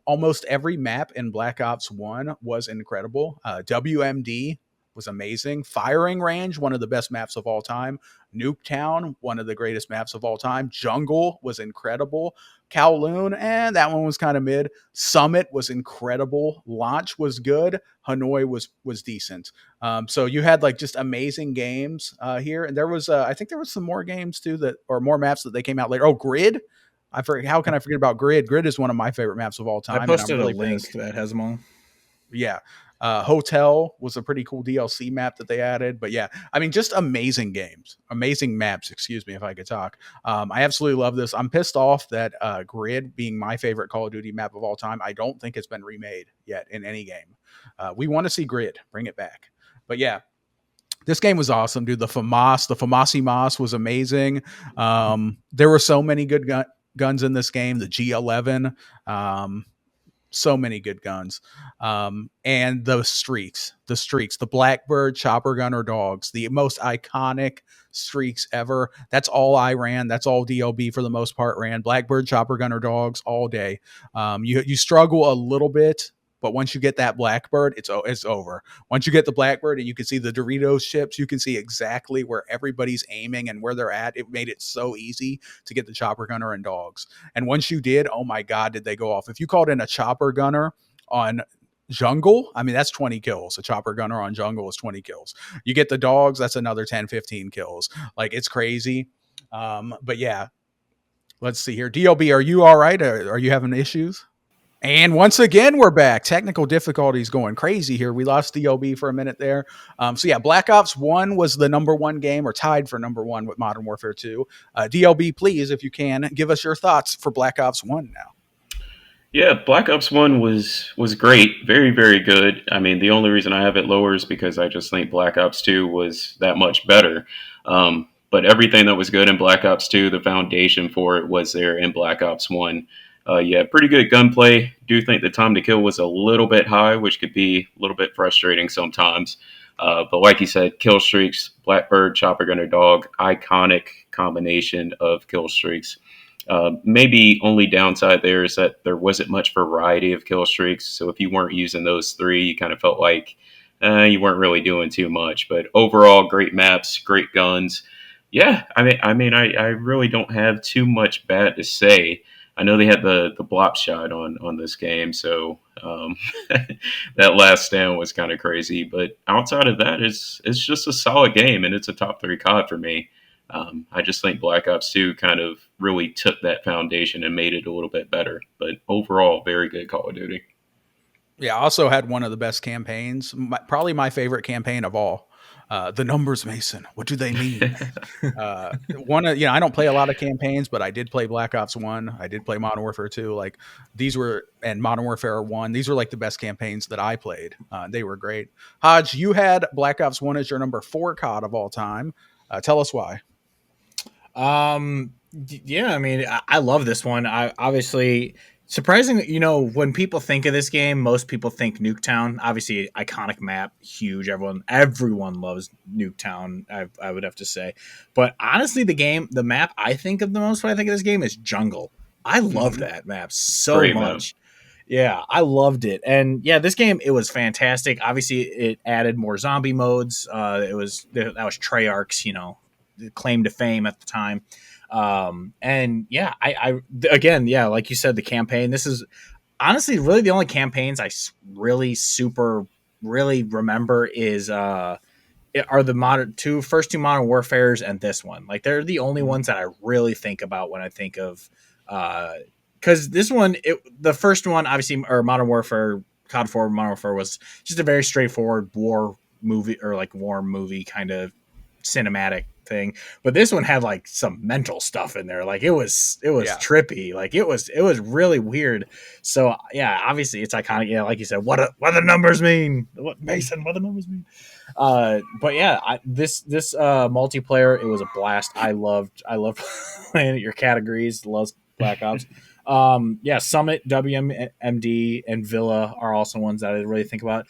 Almost every map in Black Ops 1 was incredible. WMD was amazing. Firing Range, one of the best maps of all time. Nuketown, one of the greatest maps of all time. Jungle was incredible. Kowloon, and that one was kind of mid. Summit was incredible. Launch was good. Hanoi was decent. So you had like just amazing games here, and there was I think there was some more games too or more maps that they came out later. Oh, Grid. I forget. How can I forget about Grid? Grid is one of my favorite maps of all time. I posted a link that has them all. Yeah. Hotel was a pretty cool DLC map that they added. But yeah, I mean, just amazing games, amazing maps. Excuse me if I could talk. I absolutely love this. I'm pissed off that Grid, being my favorite Call of Duty map of all time, I don't think it's been remade yet in any game. We want to see Grid. Bring it back. But yeah, this game was awesome, dude. The Famasi Moss was amazing. There were so many good guns in this game. The G11. So many good guns. And the streaks, the Blackbird, Chopper Gunner dogs, the most iconic streaks ever. That's all I ran. That's all DLB for the most part ran. Blackbird, Chopper Gunner dogs all day. You struggle a little bit, but once you get that Blackbird, it's over. Once you get the Blackbird and you can see the Doritos chips, you can see exactly where everybody's aiming and where they're at. It made it so easy to get the Chopper Gunner and dogs. And once you did, oh my God, did they go off. If you called in a Chopper Gunner on Jungle, I mean, that's 20 kills. A Chopper Gunner on Jungle is 20 kills. You get the dogs, that's another 10, 15 kills. Like, it's crazy. But yeah, let's see here. DLB, are you all right? Are you having issues? And once again, we're back. Technical difficulties going crazy here. We lost DLB for a minute there. Black Ops 1 was the number 1 game, or tied for number 1 with Modern Warfare 2. DLB, please, if you can, give us your thoughts for Black Ops 1 now. Yeah, Black Ops 1 was great. Very, very good. I mean, the only reason I have it lower is because I just think Black Ops 2 was that much better. But everything that was good in Black Ops 2, the foundation for it was there in Black Ops 1. Pretty good gunplay. Do think the time to kill was a little bit high, which could be a little bit frustrating sometimes. But like you said, kill streaks, Blackbird, Chopper Gunner, Dog, iconic combination of kill streaks. Maybe only downside there is that there wasn't much variety of kill streaks. So if you weren't using those three, you kind of felt like you weren't really doing too much. But overall, great maps, great guns. Yeah, I really don't have too much bad to say. I know they had the blop shot on this game, so that last stand was kind of crazy. But outside of that, it's just a solid game, and it's a top 3 COD for me. I just think Black Ops 2 kind of really took that foundation and made it a little bit better. But overall, very good Call of Duty. Yeah, I also had one of the best campaigns, probably my favorite campaign of all. The numbers, Mason. What do they mean? I don't play a lot of campaigns, but I did play Black Ops 1. I did play Modern Warfare 2. Like and Modern Warfare 1. These were like the best campaigns that I played. They were great. Hodge, you had Black Ops 1 as your number 4 COD of all time. Tell us why. Yeah, I mean, I love this one. I obviously surprisingly, when people think of this game, most people think Nuketown. Obviously, iconic map, huge. Everyone loves Nuketown. I would have to say, but honestly, the map I think of the most when I think of this game is Jungle. I love that map so Great much. Yeah, I loved it. And yeah, this game, it was fantastic. Obviously, it added more zombie modes. That was Treyarch's, claim to fame at the time. And yeah, I again, yeah, like you said, the campaign, this is honestly really the only campaigns I really remember is, are the first two Modern Warfares and this one. Like they're the only ones that I really think about when I think of, because this one, the first one, obviously, or Modern Warfare, COD 4 Modern Warfare was just a very straightforward war movie or like war movie kind of cinematic thing, but this one had like some mental stuff in there. Like it was trippy. Like it was really weird. So yeah, obviously it's iconic. Yeah, like you said, what the numbers mean? What the numbers mean? But yeah, this multiplayer, it was a blast. I loved playing at your categories. Loves Black Ops. Yeah, Summit, WMD, and Villa are also ones that I really think about.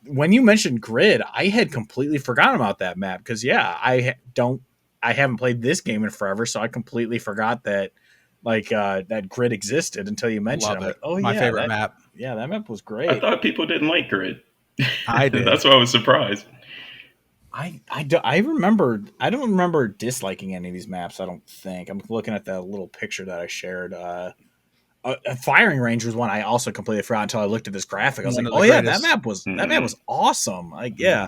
When you mentioned Grid, I had completely forgotten about that map because I haven't played this game in forever, so I completely forgot that that Grid existed until you mentioned it. I'm like, oh, my favorite map. Yeah, that map was great. I thought people didn't like Grid. I did. That's why I was surprised. I don't remember disliking any of these maps. I don't think. I'm looking at that little picture that I shared. A firing range was one I also completely forgot until I looked at this graphic. I was like, oh yeah, that map was awesome. Like, yeah.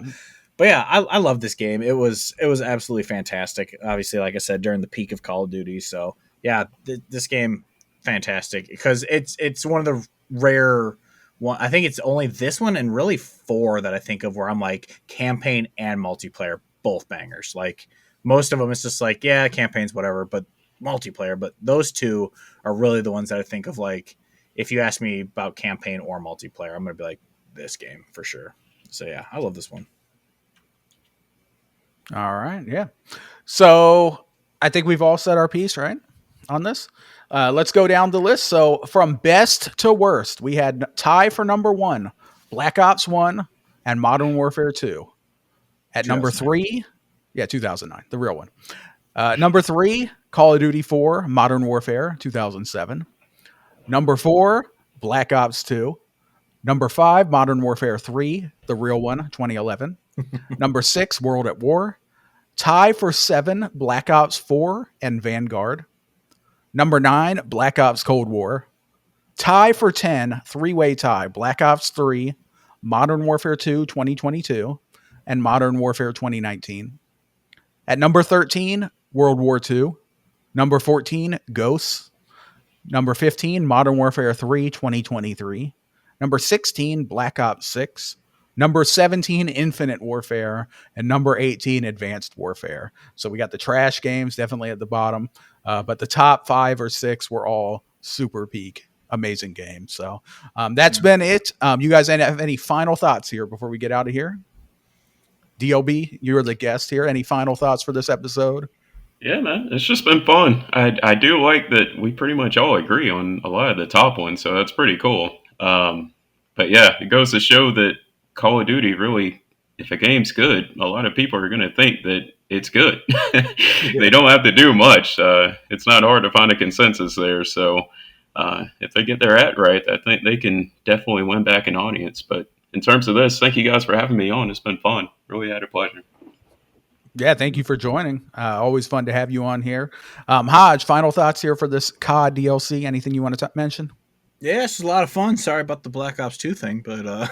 But yeah, I love this game. It was absolutely fantastic. Obviously, like I said, during the peak of Call of Duty. So yeah, this game, fantastic, because it's one of the rare one. I think it's only this one and really 4 that I think of where I'm like campaign and multiplayer, both bangers. Like most of them, it's just like, yeah, campaigns, whatever, but multiplayer. But those 2 are really the ones that I think of. Like if you ask me about campaign or multiplayer, I'm gonna be like this game for sure. So yeah, I love this one. All right, yeah. So I think we've all said our piece, right, on this. Let's go down the list. So from best to worst, we had tie for number 1, Black Ops 1 and Modern Warfare 2. At number 3, 2009, the real one. Number 3, Call of Duty 4, Modern Warfare, 2007. Number 4, Black Ops 2. Number 5, Modern Warfare 3, the real one, 2011. Number 6, World at War. Tie for 7, Black Ops 4 and Vanguard. Number 9, Black Ops Cold War. Tie for 10, 3-way tie, Black Ops 3, Modern Warfare 2, 2022, and Modern Warfare 2019. At number 13, World War II. Number 14, Ghosts. Number 15, Modern Warfare 3, 2023. Number 16, Black Ops 6. Number 17, Infinite Warfare. And number 18, Advanced Warfare. So we got the trash games definitely at the bottom. But the top 5 or 6 were all super peak, amazing games. So that's been it. You guys have any final thoughts here before we get out of here? DLB, you're the guest here. Any final thoughts for this episode? Yeah, man, it's just been fun. I do like that we pretty much all agree on a lot of the top ones, so that's pretty cool. But yeah, it goes to show that Call of Duty really if a game's good, a lot of people are going to think that it's good. They don't have to do much. It's not hard to find a consensus there. So if they get their act right, I think they can definitely win back an audience. But in terms of this, thank you guys for having me on. It's been fun. Really had a pleasure. Yeah, thank you for joining. Always fun to have you on here. Hodge, final thoughts here for this COD DLC. Anything you want to mention? Yeah, it's a lot of fun. Sorry about the Black Ops 2 thing, but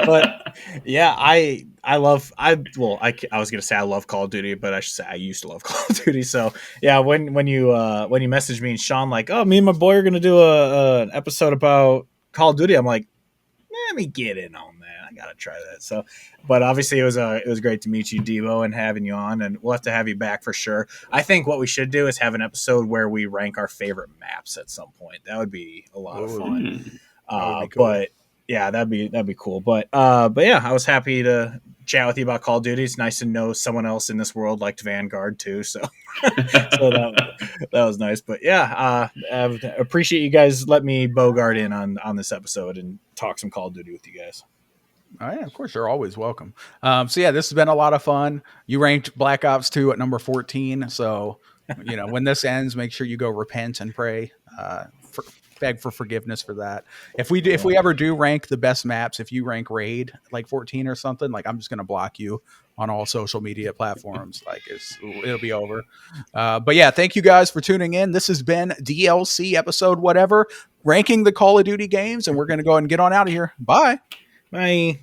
but yeah, I was gonna say I love Call of Duty, but I should say I used to love Call of Duty. So yeah, when you messaged me and Sean like, oh, me and my boy are gonna do an episode about Call of Duty, I'm like, let me get in on that. I gotta try that. So, but obviously it was great to meet you, Devo, and having you on, and we'll have to have you back for sure. I think what we should do is have an episode where we rank our favorite maps at some point. That would be a lot of fun. Cool. But yeah, that'd be cool. But yeah, I was happy to chat with you about Call of Duty. It's nice to know someone else in this world liked Vanguard too. So that was nice. But yeah, I appreciate you guys letting me bogart in on this episode and talk some Call of Duty with you guys. Oh, yeah, of course, you're always welcome. So yeah, this has been a lot of fun. You ranked Black Ops 2 at number 14. So, when this ends, make sure you go repent and pray, beg for forgiveness for that. If we ever do rank the best maps, if you rank Raid like 14 or something, like I'm just going to block you on all social media platforms. Like it'll be over. But yeah, thank you guys for tuning in. This has been DLC episode, whatever, ranking the Call of Duty games. And we're going to go ahead and get on out of here. Bye. Bye.